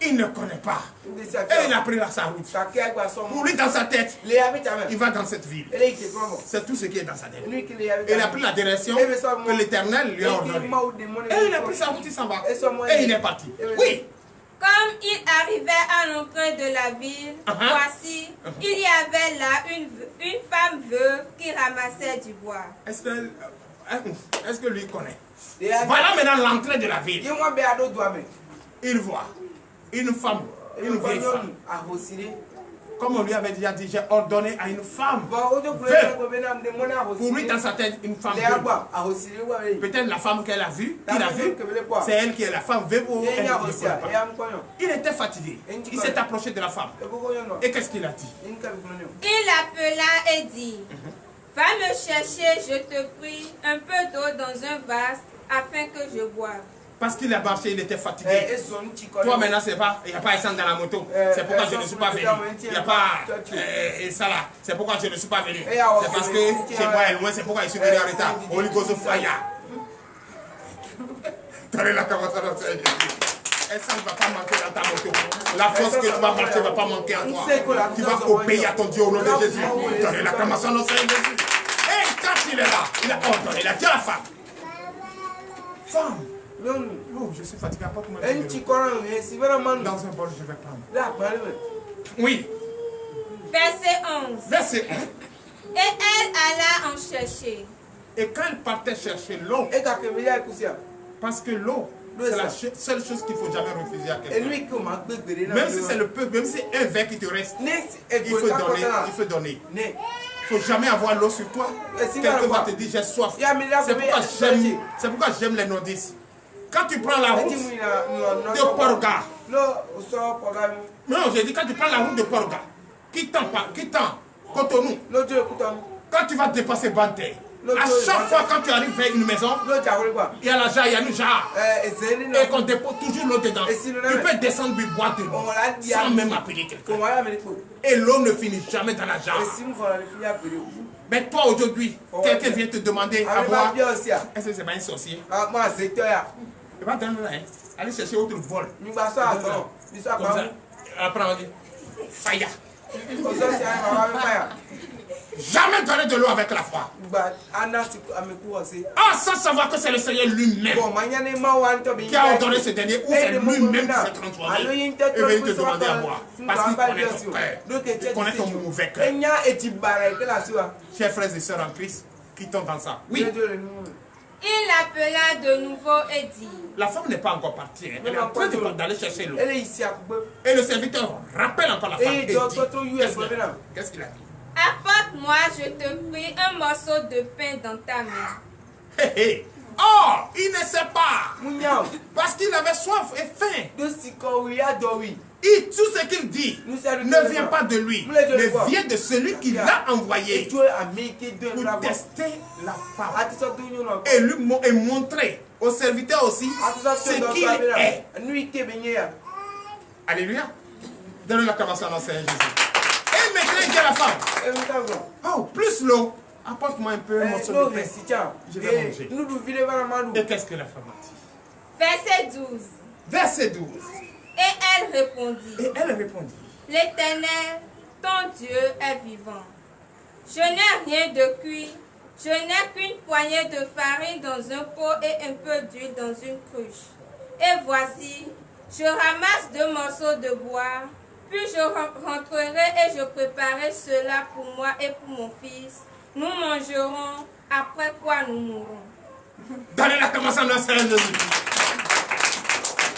Il ne connaît pas. Et il a pris sa route. Pour lui, dans sa tête, il va dans cette ville. C'est tout ce qui est dans sa tête. Il a pris la direction que l'Éternel lui a ordonnée. Et il a pris sa route, il s'en va. Et il est parti. Oui. Comme il arrivait à l'entrée de la ville, voici, il y avait là une femme veuve qui ramassait du bois. Est-ce que lui connaît? Voilà maintenant l'entrée de la ville. Il voit une femme, une vieille femme. Comme on lui avait déjà dit, j'ai ordonné à une femme veuve. Pour lui, dans sa tête, une femme veuve. Peut-être la femme qu'elle a vue, c'est elle qui est la femme veuve ou elle ne connaît pas. Il était fatigué. Il s'est approché de la femme. Et qu'est-ce qu'il a dit? Il l'appela et dit, va me chercher, je te prie, un peu d'eau dans un vase afin que je boive. Parce qu'il a marché, il était fatigué. Toi maintenant, c'est pas, il n'y a pas essence dans la moto. C'est pourquoi je ne suis pas venu. Il n'y a pas ça là. C'est pourquoi je ne suis pas venu. C'est parce que chez moi est loin, c'est pourquoi je suis venu en retard. Holy Ghost Fire. Donnez la commence à notre Seigneur. Essence ne va pas manquer dans ta moto. La force que tu vas marcher ne va pas manquer en toi. Tu vas obéir à ton Dieu au nom de Jésus. Donnez la commence à notre Seigneur Jésus. Et quand il est là, il a ordonné, il a dit à la femme. Femme. Oh, je suis fatigué. Pas comment dans un bol, je vais prendre. Oui. Verset 11. Verset 1. Et elle alla en chercher. Et quand elle partait chercher l'eau, parce que l'eau, c'est la seule chose qu'il ne faut jamais refuser à quelqu'un. Même si c'est le peu, même si c'est un verre qui te reste, il faut donner. Il faut donner. Il ne faut jamais avoir l'eau sur toi. Quelqu'un va te dire j'ai soif. C'est pourquoi j'aime les nodistes. Quand tu prends la route de Porga, Mais non, j'ai dit quand tu prends la route de Porga, qui tend Cotonou, quand tu vas dépasser Banté, à chaque fois quand tu arrives vers une maison, il y a la jarre, il y a une jarre, et qu'on dépose toujours l'eau dedans. Tu peux descendre du bois de l'eau sans même appeler quelqu'un. Et l'eau ne finit jamais dans la jarre. Mais toi aujourd'hui, quelqu'un vient te demander à boire. Est-ce que c'est pas un sorcier? Il va t'en donner, allez chercher autre bol. Comme ça, après on dit, faya. Jamais donner de l'eau avec la foi. Ah, sans savoir que c'est le Seigneur lui-même qui a ordonné ce dernier, ou c'est lui-même qui s'est transformé et venu te demander à boire. Parce qu'il connaît ton cœur, il connaît ton mauvais cœur. Chers frères et sœurs en Christ, quittons dans ça. Oui. Il l'appela de nouveau et dit. La femme n'est pas encore partie, hein. Elle est en train d'aller chercher l'eau. Et le serviteur rappelle encore la femme et dit, qu'est-ce qu'il a dit? Apporte-moi, je te prie, un morceau de pain dans ta main. Hé hé. Oh, il ne sait pas. Parce qu'il avait soif et faim. Et tout ce qu'il dit ne vient pas de lui, mais vient de celui qui l'a envoyé pour tester la femme et montrer au serviteur aussi ce qu'il est. Alléluia. Donnez l'acclamation à notre Seigneur Jésus. Et maintenant, il dit à la femme, oh, plus l'eau, apporte-moi un peu un morceau de pain. Je vais manger. Et qu'est-ce que la femme a dit? Verset 12. Verset 12. Et elle répondit. L'Éternel, ton Dieu, est vivant. Je n'ai rien de cuit. Je n'ai qu'une poignée de farine dans un pot et un peu d'huile dans une cruche. Et voici, je ramasse 2 morceaux de bois. Puis je rentrerai et je préparerai cela pour moi et pour mon fils. Nous mangerons, après quoi nous mourrons. Donnez la commence à notre Seigneur Jésus.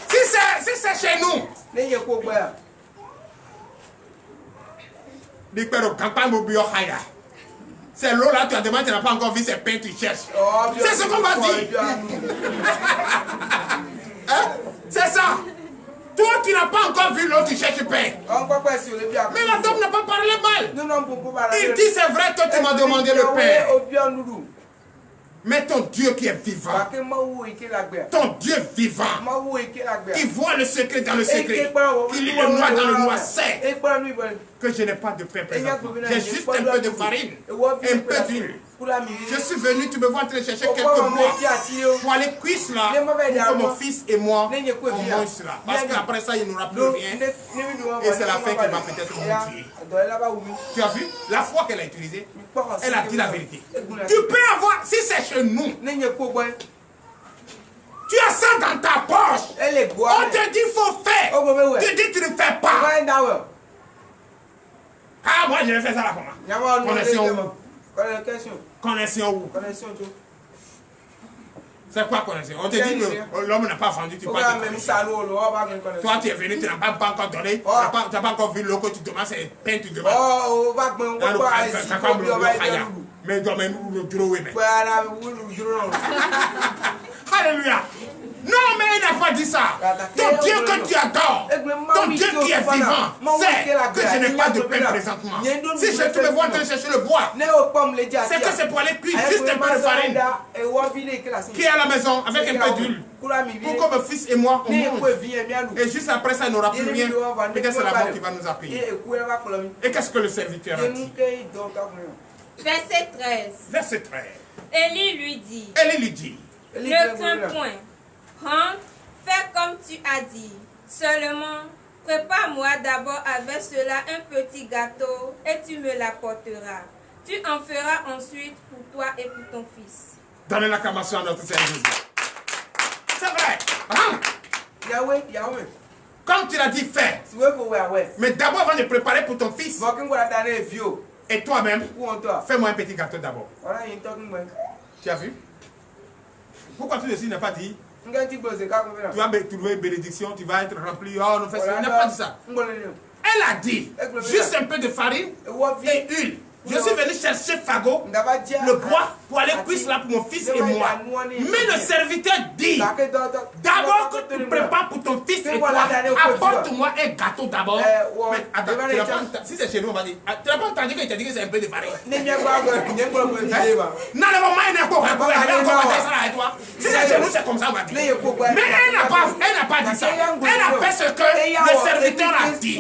Si c'est chez nous, c'est l'eau là, tu as demandé, tu n'as pas encore vu ces pains, tu cherches. C'est ce qu'on va dire. Hein? C'est ça. Toi, tu n'as pas encore vu l'eau, tu cherches pain. Mais la dame n'a pas parlé mal. Il dit, c'est vrai, toi, tu m'as demandé le pain. Mais ton Dieu qui est vivant, ton Dieu vivant, qui voit le secret dans le secret, qui lit le noir dans le noir, sait que je n'ai pas de pain présentement. J'ai juste un peu de farine, un peu d'huile. Je suis venu, tu me vois en train de chercher quelques mois pour aller cuire cela, pour que mon fils et moi, on mange cela. Parce qu'après ça, il n'aura plus rien. Et c'est la fin qui va peut-être nous tuer. Tu as vu la foi qu'elle a utilisée? Elle a dit la vérité. Tu peux avoir, si c'est chez nous, tu as ça dans ta poche. On te dit il faut faire. Tu dis tu ne fais pas. Ah, moi je vais faire ça là comment? Connexion où? C'est quoi connexion? On te dit que l'homme n'a pas vendu, tu parles de connexion. Toi tu es venu, tu n'as pas encore donné, tu n'as pas encore vu l'eau que tu demandes, c'est peine tu demandes. Mais nous le Alléluia. Non, mais il n'a pas dit ça. Ton Dieu que tu adores, ton Dieu qui est vivant, sait que je n'ai pas de pain présentement. Si je me vois en train de chercher le bois, c'est que c'est pour aller cuire juste un peu de farine qui est à la maison avec un peu d'huile. Pour que mon fils et moi, on mange. Et juste après ça, il n'aura plus rien. Peut-être c'est la mort qui va nous accueillir. Et qu'est-ce que le serviteur a dit? Verset 13. Verset 13. Élie lui dit. Ne crains point. Rentre, fais comme tu as dit. Seulement, prépare-moi d'abord avec cela un petit gâteau et tu me l'apporteras. Tu en feras ensuite pour toi et pour ton fils. Donnez l'acclamation à notre Seigneur Jésus. C'est vrai. Rentre. Comme tu l'as dit, fais. Mais d'abord, avant de préparer pour ton fils, et toi-même, fais-moi un petit gâteau d'abord. Tu as vu? Pourquoi tu n'as pas dit? Tu vas trouver une bénédiction, tu vas être rempli. Oh, non, fais ça. Il n'a pas dit ça. Elle a dit juste un peu de farine et huile. Je suis venu chercher Fago, le bois, pour aller cuire cela pour mon fils et moi. Mais le serviteur dit, d'abord que tu prépares pour ton fils et toi, apporte-moi un gâteau d'abord. Mais attends, si c'est chez nous, on va dire, tu n'as pas entendu qu'il t'a dit que c'est un peu de farine. Non, le moment, il n'est pas avec toi. Si c'est chez nous, c'est comme ça, on va dire. Mais elle n'a pas dit ça. Elle a fait ce que le serviteur a dit.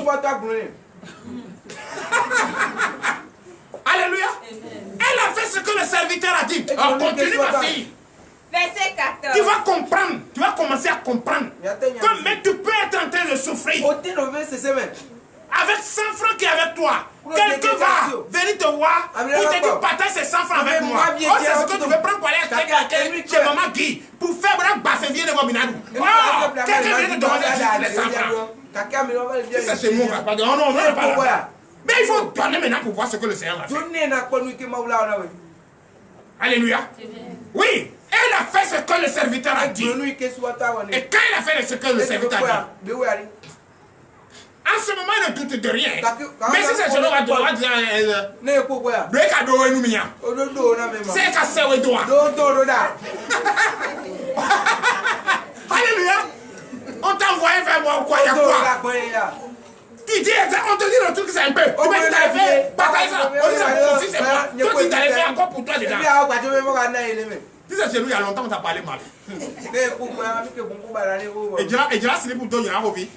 Alléluia. Elle a fait ce que le serviteur a dit. Oh, continue ma fille. Verset 14. Tu vas comprendre. Tu vas commencer à comprendre. Que mais tu peux être en train de souffrir. Avec 100 francs qui est avec toi. Quelqu'un va venir te voir pour te dire partage ces 100 francs avec moi. Oh, c'est ce que tu veux prendre pour aller acheter quelqu'un chez Maman Guy. Pour faire un bassin vieux de mon minadou. Oh, quelqu'un vient te demander les 100 francs. C'est chez moi. Oh non, non, pas. Mais il faut donner maintenant pour voir ce que le Seigneur a fait. Alléluia. Oui, elle a fait ce que le serviteur a dit. Et quand elle a fait ce que le serviteur a dit, en ce moment, elle ne doute de rien. Mais si c'est chez nous, on va dire, c'est cassé au doigt. Alléluia. On t'a envoyé vers moi ou quoi? Il y a quoi? Tu dis, on te dit le truc, c'est un peu. Tu m'as dit, t'allais faire, partager ça. On dit ça pour ton fils et moi. Toi, tu t'allais faire encore pour toi dedans. Si c'est chez nous, il y a longtemps, on t'a parlé mal. Et tu l'as signé pour toi, il y a un hobby.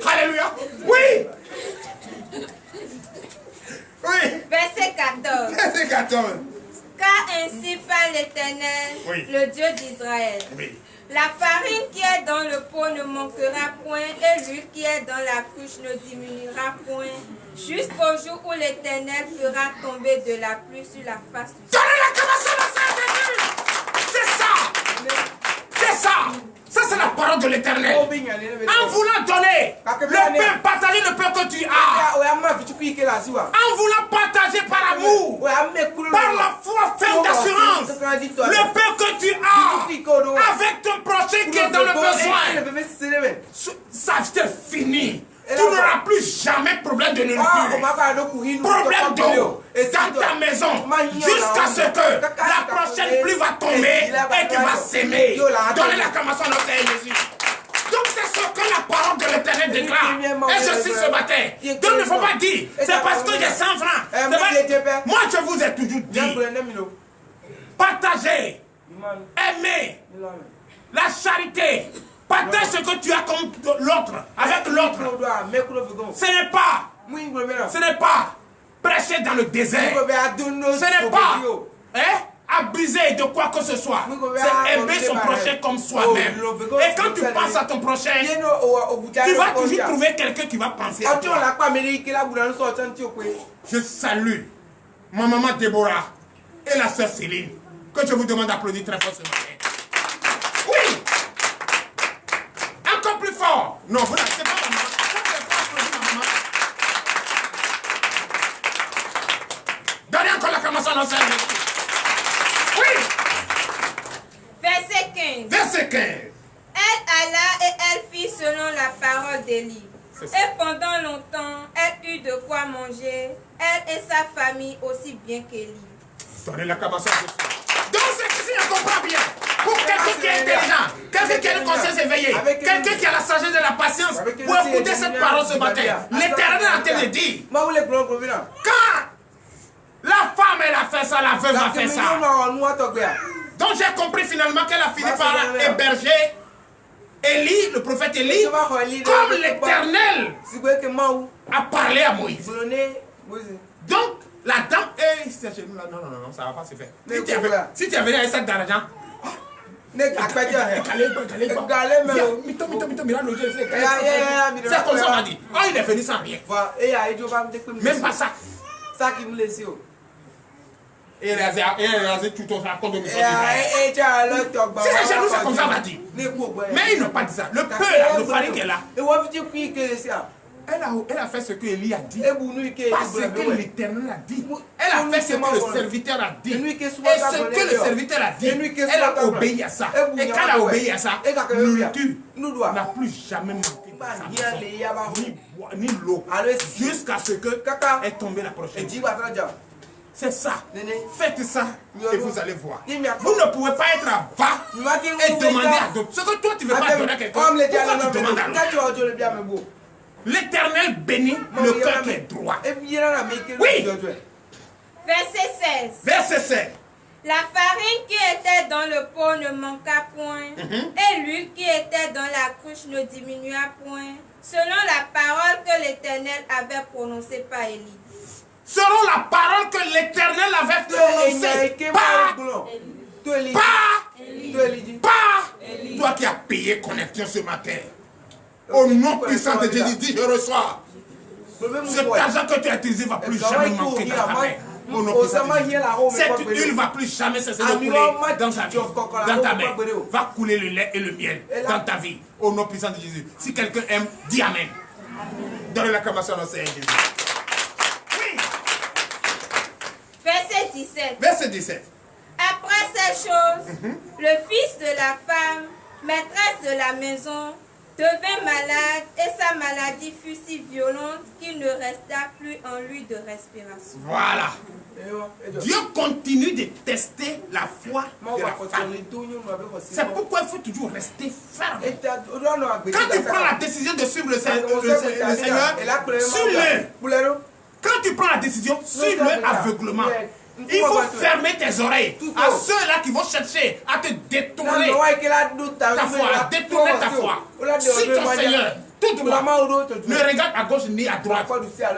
Alléluia. Oui. Oui. Verset 14. Verset 14. Car ainsi parle l'Éternel, Oui. le Dieu d'Israël. Oui. La farine qui est dans le pot ne manquera point et l'huile qui est dans la cruche ne diminuera point jusqu'au jour où l'Éternel fera tomber de la pluie sur la face du ciel. C'est ça. C'est ça. Ça, c'est la parole de l'Éternel. En voulant donner le pain, partager le pain que tu as. En voulant partager par amour, par la foi, faire d'assurance, le pain que tu as avec ton prochain qui est dans le besoin. Ça, c'est fini. Tu n'auras plus jamais problème de nourriture, problème d'eau dans ta maison, jusqu'à ce que la prochaine pluie va tomber et tu vas s'aimer. Donnez l'acclamation à notre Seigneur Jésus. Donc c'est ce que la parole de l'Éternel déclare. Et je suis ce matin. Donc il ne faut pas dire, c'est parce que j'ai 100 francs. Moi je vous ai toujours dit, partagez, aimez, la charité. Partage ce que tu as comme l'autre, avec l'autre. Ce n'est pas prêcher dans le désert. Ce n'est pas abuser de quoi que ce soit. C'est aimer son prochain comme soi-même. Et quand tu penses à ton prochain, tu vas toujours trouver quelqu'un qui va penser à toi. Je salue ma maman Déborah et la sœur Céline, que je vous demande d'applaudir très fort ce matin. Oui! Encore plus fort. Non, vous n'avez pas ma maman. Donnez encore l'acclamation à notre Seigneur. Oui. Verset 15. Verset 15. Elle alla et elle fit selon la parole d'Élie. Et pendant longtemps, elle eut de quoi manger, elle et sa famille aussi bien qu'Élie. Donnez l'acclamation à Jésus. Donc c'est ici, on comprend bien. Pour quelqu'un qui est intelligent, quelqu'un qui a une conscience éveillée, quelqu'un qui a la sagesse de la patience, pour écouter cette parole ce matin, l'Éternel a été dit. Quand la femme, elle a fait ça, la veuve a fait ça. Donc j'ai compris finalement qu'elle a fini par héberger Élie, le prophète Élie, comme l'Éternel a parlé à Moïse. Donc la dame, non, ça ne va pas se faire. Si tu avais un sac d'argent, c'est comme ça on a dit. Oh, il est venu sans rien. Même pas ça. Ça qui me laisse. Et il a rasé tout ton raconte de mission. Si c'est chez nous, c'est comme ça on a dit. Mais ils n'ont pas dit ça. Le peu, le farine qui est là. Elle a fait ce que Élie a dit. E bu nu ike Parce que l'Éternel a dit. Elle a fait ce que le serviteur a dit. Et ce que le serviteur a dit, elle a obéi à ça. Et quand elle a obéi à ça, nourriture n'a plus jamais manqué dans sa maison. Ni l'eau. Jusqu'à ce que est tombée la prochaine. C'est ça. Faites ça et vous allez voir. Vous ne pouvez pas être à bas et demander à d'autres. Ce que toi tu ne veux pas donner à quelqu'un, pourquoi tu demandes à l'autre? L'Éternel bénit le cœur qui est droit. Oui. Verset 16. Verset 16. La farine qui était dans le pot ne manqua point, et l'huile qui était dans la cruche ne diminua point, selon la parole que l'Éternel avait prononcée par Élie. Selon la parole que l'Éternel avait prononcée par toi qui as payé connexion ce matin. Au nom puissant de Jésus, dis je reçois. Cet argent que tu as utilisé ne va plus jamais manquer dans ta main. Au nom puissant de Jésus. Cette huile ne va plus jamais cesser de couler dans ta vie, dans ta main. Va couler le lait et le miel dans ta vie. Au nom puissant de Jésus. Si quelqu'un aime, dis Amen. Donne l'acclamation au Seigneur Jésus. Oui. Verset 17. Verset 17. Après ces choses, le fils de la femme, maîtresse de la maison, devint malade et sa maladie fut si violente qu'il ne resta plus en lui de respiration. Voilà. Dieu continue de tester la foi de la femme. C'est pourquoi il faut toujours rester ferme. Quand tu prends la décision de suivre le Seigneur, suis-le. Quand tu prends la décision, suis-le aveuglement. Il faut fermer tes oreilles à ceux-là qui vont chercher à te détourner ta foi, à détourner ta foi. Si ton Seigneur, tout droit, ne regarde à gauche ni à droite.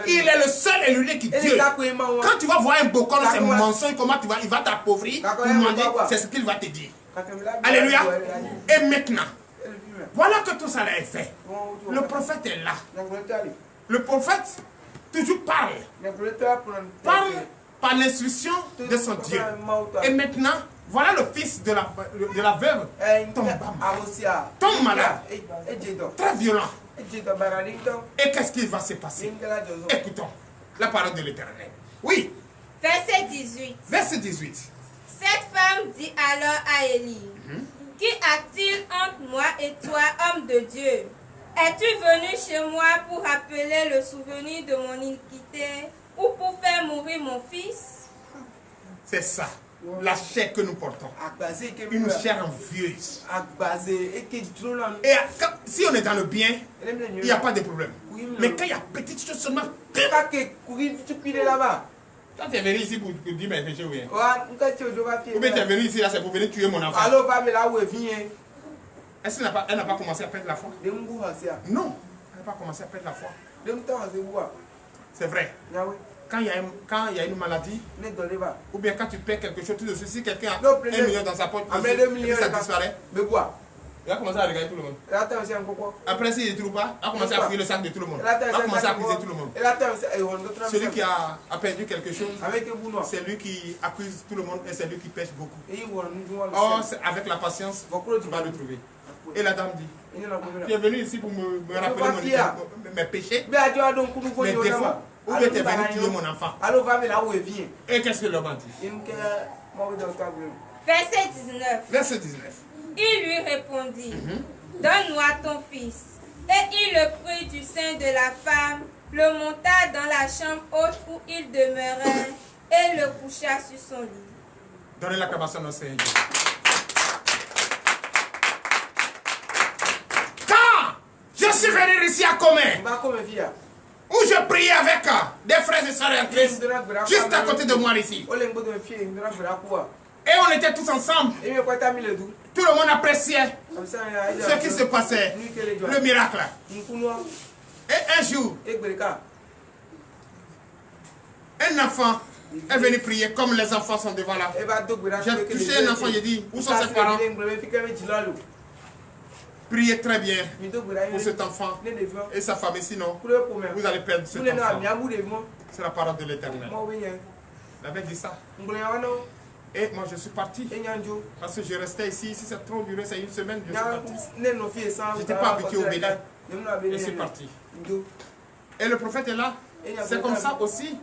Il est le seul et l'unique Dieu. Quand tu vas voir un bocon, c'est mensonge, comment il va t'appauvrir, pour demander, c'est ce qu'il va te dire. Alléluia. Et maintenant, voilà que tout ça est fait. Le prophète est là. Le prophète toujours parle. Parle par l'instruction de son Dieu. Et maintenant, voilà le fils de la veuve tombe malade, très violent. Et qu'est-ce qui va se passer? Écoutons la parole de l'Éternel. Oui. Verset 18. Verset 18. Cette femme dit alors à Élie, Qu'y a-t-il entre moi et toi, homme de Dieu? Es-tu venu chez moi pour rappeler le souvenir de mon iniquité ou pour faire mourir mon fils? C'est ça, la chair que nous portons. Une chair envieuse. Et si on est dans le bien, il n'y a pas de problème. Mais quand il y a petite chose seulement... Quand tu es venu ici pour dire mes péchés, oui. Ou bien tu es venu ici, là, c'est pour venir tuer mon enfant. Est-ce qu'elle n'a pas commencé à perdre la foi? Non, elle n'a pas commencé à perdre la foi. C'est vrai. Quand il y a une maladie, ou bien quand tu perds quelque chose, tu te dis si quelqu'un a 1 million dans sa poche, ça disparaît. Il va commencer à regarder tout le monde. Après, s'il ne trouve pas, il va commencer à fouiller le sac de tout le monde. Il va commencer à accuser tout le monde. Celui qui a perdu quelque chose, c'est lui qui accuse tout le monde et c'est lui qui pêche beaucoup. Or, avec la patience, tu vas le trouver. Et la dame dit, tu es venu ici pour me rappeler mes péchés, mes défauts, ou bien tu es venu tuer mon enfant. Et qu'est-ce que l'homme a dit? Verset 19. Verset 19. Il lui répondit, Donne-moi ton fils. Et il le prit du sein de la femme, le monta dans la chambre haute où il demeurait et le coucha sur son lit. Donnez l'acclamation au Seigneur. Quand je suis venu ici à Comé, où je priais avec des frères et sœurs en Christ, juste à côté de moi ici. Et on était tous ensemble. Tout le monde appréciait ce qui se passait, le miracle. Et un jour, un enfant est venu prier comme les enfants sont devant là. J'ai touché un enfant, j'ai dit, où sont ses parents? Priez très bien pour cet enfant et sa famille, sinon vous allez perdre cet enfant. C'est la parole de l'Éternel. Il avait dit ça. Et moi je suis parti. Parce que je restais ici. Si c'est trop duré, c'est 1 semaine. Je suis parti. Je n'étais pas habitué au Bénin. Et je suis parti. Et le prophète est là. C'est comme ça aussi.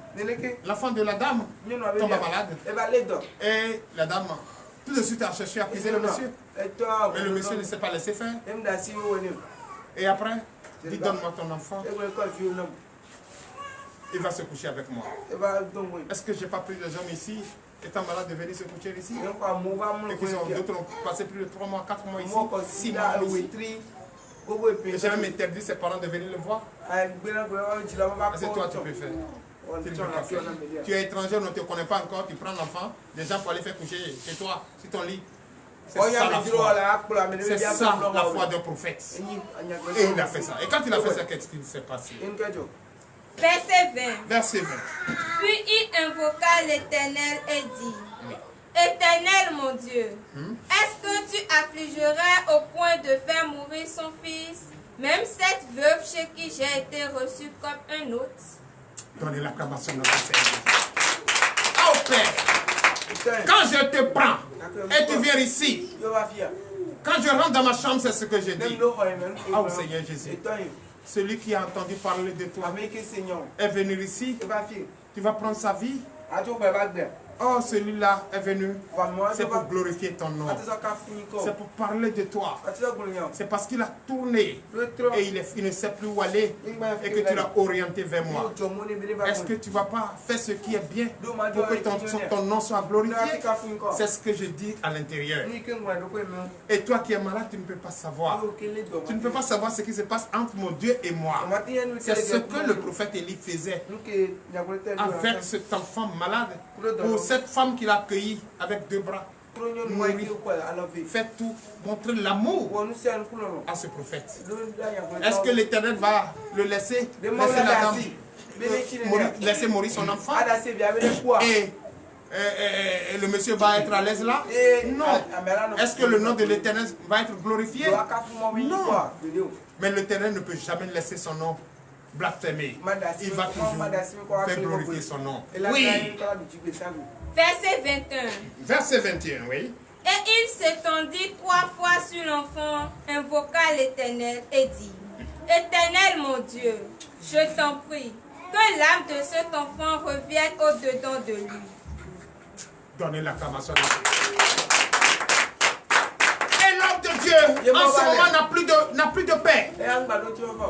L'enfant de la dame tombe malade. Et la dame, tout de suite, a cherché à accuser le monsieur. Mais le monsieur ne s'est pas laissé faire. Et après, dit donne-moi ton enfant. Il va se coucher avec moi. Est-ce que je n'ai pas pris les hommes ici, étant malade, de venir se coucher ici? Et qui sont d'autres ont passé plus de 3 mois, 4 mois ici, 6 mois ici. Et j'ai même interdit ses parents de venir le voir. C'est toi, tu peux faire. Tu ne peux pas faire. Tu es étranger, on ne te connaît pas encore, tu prends l'enfant, des gens pour aller faire coucher chez toi, sur ton lit. C'est ça la foi. C'est ça la foi d'un prophète. Et il a fait ça. Et quand il a fait ça, qu'est-ce qui s'est passé? Verset 20. Verset 20. Puis il invoqua l'Éternel et dit, Éternel mon Dieu, est-ce que tu affligerais au point de faire mourir son fils, même cette veuve chez qui j'ai été reçu comme un hôte? Donnez l'acclamation à notre Seigneur. Oh Père, quand je te prends et tu viens ici, quand je rentre dans ma chambre, c'est ce que je dis. Oh Seigneur Jésus, celui qui a entendu parler de toi est venu ici, tu vas prendre sa vie. Oh, celui-là est venu, c'est pour glorifier ton nom. C'est pour parler de toi. C'est parce qu'il a tourné et il ne sait plus où aller et que tu l'as orienté vers moi. Est-ce que tu ne vas pas faire ce qui est bien pour que ton nom soit glorifié? C'est ce que je dis à l'intérieur. Et toi qui es malade, tu ne peux pas savoir. Tu ne peux pas savoir ce qui se passe entre mon Dieu et moi. C'est ce que le prophète Élie faisait avec cet enfant malade. Pour cette femme qu'il a accueillie avec 2 bras, faites tout, montrer l'amour à ce prophète. Est-ce que l'Éternel va le laisser la dame laisser mourir son enfant et le monsieur va être à l'aise là? Non. Est-ce que le nom de l'Éternel va être glorifié? Non. Mais l'Éternel ne peut jamais laisser son nom blasphémé. Il va toujours faire glorifier son nom. Oui. Verset 21. Verset 21, oui. Et il s'étendit 3 fois sur l'enfant, invoqua l'Éternel et dit, Éternel mon Dieu, je t'en prie, que l'âme de cet enfant revienne au-dedans de lui. Donnez l'acclamation. Et l'homme de Dieu, en ce moment, n'a plus de paix.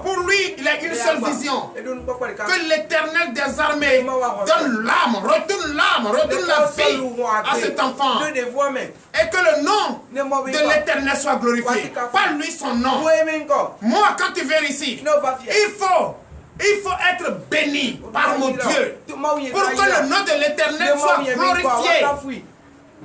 Pour lui, il a une seule vision. Que l'Éternel des armées donne l'âme, redonne la vie à cet enfant. Et que le nom de l'Éternel soit glorifié. Pas lui son nom. Moi, quand tu viens ici, il faut être béni par mon Dieu. Pour que le nom de l'Éternel soit glorifié.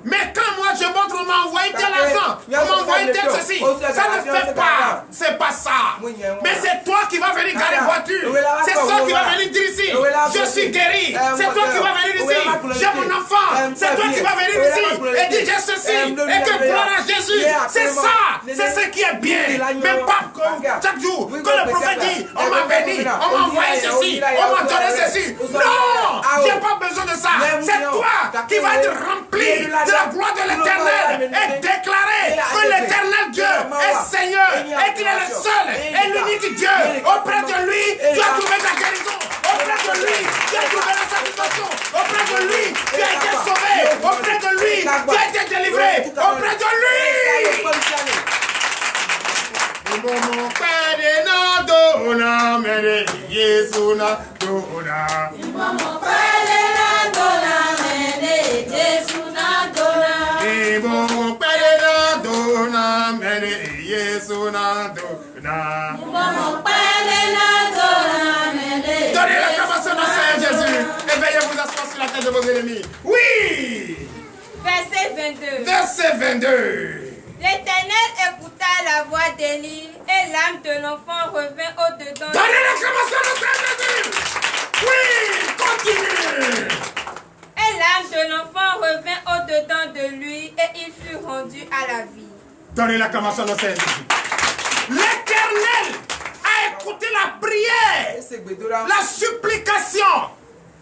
Mais quand moi je montre, on m'a envoyé tel argent, on m'a envoyé tel ceci, ça ne fait pas, c'est pas ça. Mais c'est toi qui vas venir garer voiture, c'est toi qui vas venir dire ici, je suis guéri, c'est toi qui vas venir ici, j'ai mon enfant, c'est toi qui vas venir ici et dire j'ai ceci, et que gloire à Jésus, c'est ça, c'est ce qui est bien. Mais pas comme chaque jour, que le prophète dit, on m'a béni, on m'a envoyé ceci, on m'a donné ceci. Non, j'ai pas besoin de ça, c'est toi qui vas être rempli de la gloire de l'Éternel et déclarer que l'Éternel Dieu est Seigneur et qu'il est le seul et l'unique Dieu. Auprès de lui, tu as trouvé ta guérison. Auprès de lui, tu as trouvé la satisfaction. Auprès de lui, tu as été sauvé. Auprès de lui, tu as été délivré. Auprès de lui. Donnez l'acclamation au Seigneur Jésus et veuillez vous asseoir sur la tête de vos ennemis. Oui. Verset 22. Verset 22. L'Éternel écouta la voix d'Élie et l'âme de l'enfant revint au-dedans. Donnez l'acclamation au Seigneur Jésus. Oui, continue. Et l'âme de l'enfant revint au-dedans de lui et il fut rendu à la vie. Donnez l'acclamation au Seigneur Jésus. L'Éternel a écouté la prière, la supplication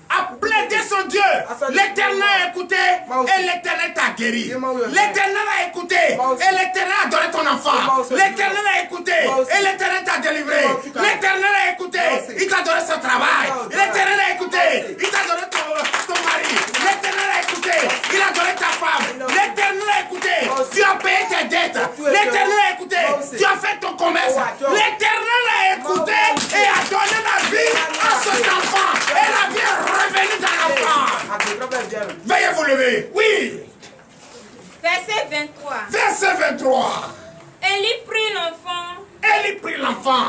a plaidé son Dieu. L'Éternel a écouté et l'Éternel t'a guéri. L'Éternel a écouté et l'Éternel a donné ton enfant. L'Éternel a écouté et l'Éternel t'a délivré. L'Éternel a écouté, il t'a donné son travail. L'Éternel a écouté, il t'a donné ton mari. L'Éternel a écouté, il a donné ta femme. L'Éternel a écouté, tu as payé tes dettes. L'Éternel a écouté, tu as fait ton commerce. L'Éternel a écouté et a donné la vie à cet enfant. Et la vie est revenue dans l'enfant. Veuillez vous lever. Oui. Verset 23. Verset 23. Élie prit l'enfant. Élie prit l'enfant.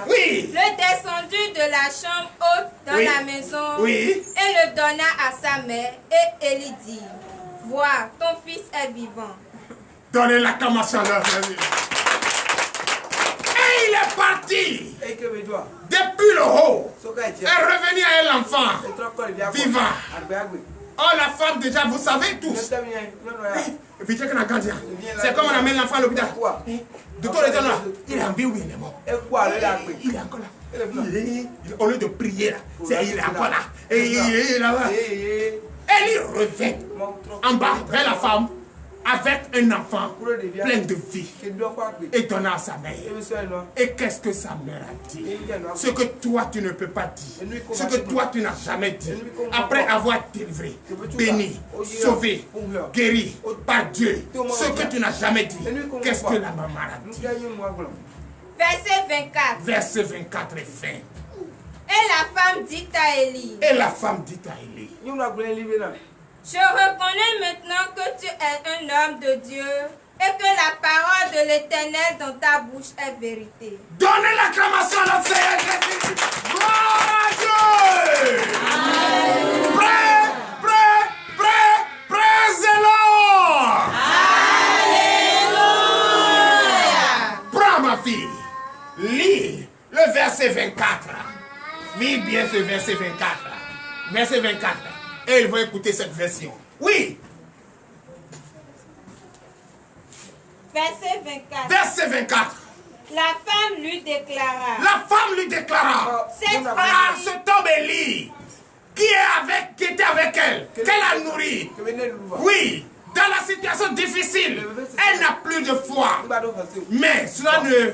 Oui. Le descendit de la chambre haute dans la maison. Oui. Et le donna à sa mère. Et Élie dit, vois, ton fils est vivant. Donnez l'acclamation à leur famille. Et il est parti depuis le haut est revenu à elle l'enfant vivant. Oh, la femme déjà, vous savez tous. C'est comme on amène l'enfant à l'hôpital. Docteur, il est en vie ou il est mort? Il est encore là. Au lieu de prier, il est encore là. Et il est là-bas. Elle y revient en bas vers la femme avec un enfant plein de vie et donnant à sa mère. Et qu'est-ce que sa mère a dit? Ce que toi tu ne peux pas dire, ce que toi tu n'as jamais dit, après avoir délivré, béni, sauvé, guéri par Dieu, ce que tu n'as jamais dit, qu'est-ce que la maman a dit? Verset 24. Verset 24 est fin. Et la femme dit à Élie. Et la femme dit à Élie. Je reconnais maintenant que tu es un homme de Dieu et que la parole de l'Éternel dans ta bouche est vérité. Donnez l'acclamation à notre Seigneur Jésus. Gloire à Dieu. Praise the Lord. Alléluia. Prends ma fille, lis le verset 24. Lis bien ce verset 24. Verset 24. Et il va écouter cette version. Oui. Verset 24. Verset 24. La femme lui déclara. La femme lui déclara. Cette Ah, fois-ci, cet homme Élie, qui était avec elle, qu'elle a nourri. Oui. Dans la situation difficile, elle n'a plus de foi. Mais cela ne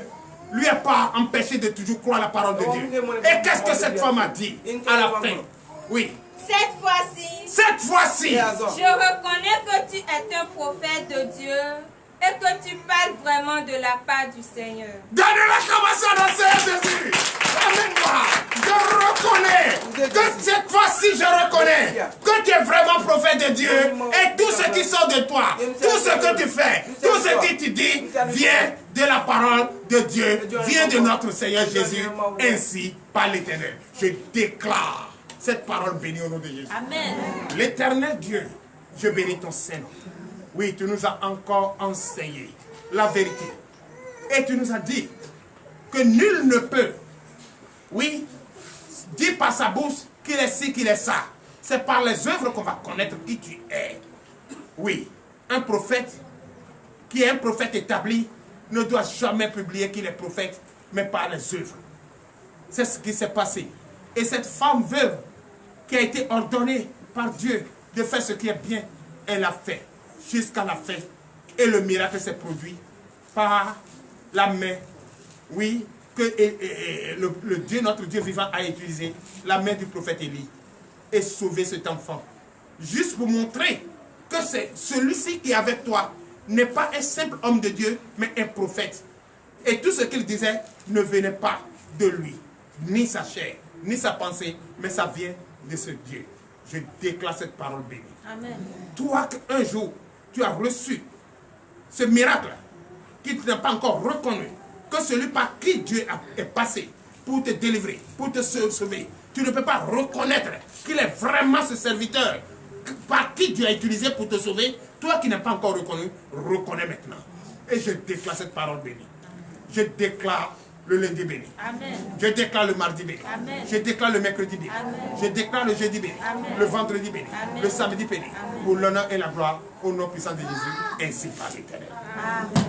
lui a pas empêché de toujours croire la parole de Dieu. Et qu'est-ce que cette femme a dit à la fin? Oui. Cette fois-ci, je reconnais que tu es un prophète de Dieu et que tu parles vraiment de la part du Seigneur. Donnez l'acclamation à notre Seigneur Jésus. Amène-moi. Je reconnais que cette fois-ci, je reconnais que tu es vraiment prophète de Dieu et tout ce qui sort de toi, tout ce que tu fais, tout ce que tu dis vient de la parole de Dieu, vient de notre Seigneur Jésus, ainsi par l'Éternel. Je déclare cette parole bénie au nom de Jésus. Amen. L'Éternel Dieu, je bénis ton Saint-Nom. Oui, tu nous as encore enseigné la vérité. Et tu nous as dit que nul ne peut, oui, dire par sa bouche qu'il est ci, qu'il est ça. C'est par les œuvres qu'on va connaître qui tu es. Oui, un prophète qui est un prophète établi ne doit jamais publier qu'il est prophète, mais par les œuvres. C'est ce qui s'est passé. Et cette femme veuve qui a été ordonnée par Dieu de faire ce qui est bien, elle l'a fait jusqu'à la fin. Et le miracle s'est produit par la main, oui, que le Dieu, notre Dieu vivant a utilisé, la main du prophète Élie, et sauvé cet enfant. Juste pour montrer que c'est celui-ci qui est avec toi n'est pas un simple homme de Dieu, mais un prophète. Et tout ce qu'il disait ne venait pas de lui, ni sa chair, ni sa pensée, mais ça vient de ce Dieu. Je déclare cette parole bénie. Amen. Toi, un jour, tu as reçu ce miracle qui tu n'as pas encore reconnu, que celui par qui Dieu est passé pour te délivrer, pour te sauver, tu ne peux pas reconnaître qu'il est vraiment ce serviteur par qui Dieu a utilisé pour te sauver. Toi qui n'as pas encore reconnu, reconnais maintenant. Et je déclare cette parole bénie. Je déclare le lundi béni. Amen. Je déclare le mardi béni. Amen. Je déclare le mercredi béni. Amen. Je déclare le jeudi béni. Amen. Le vendredi béni. Amen. Le samedi béni. Amen. Pour l'honneur et la gloire au nom puissant de Jésus, ainsi par l'Éternel. Amen.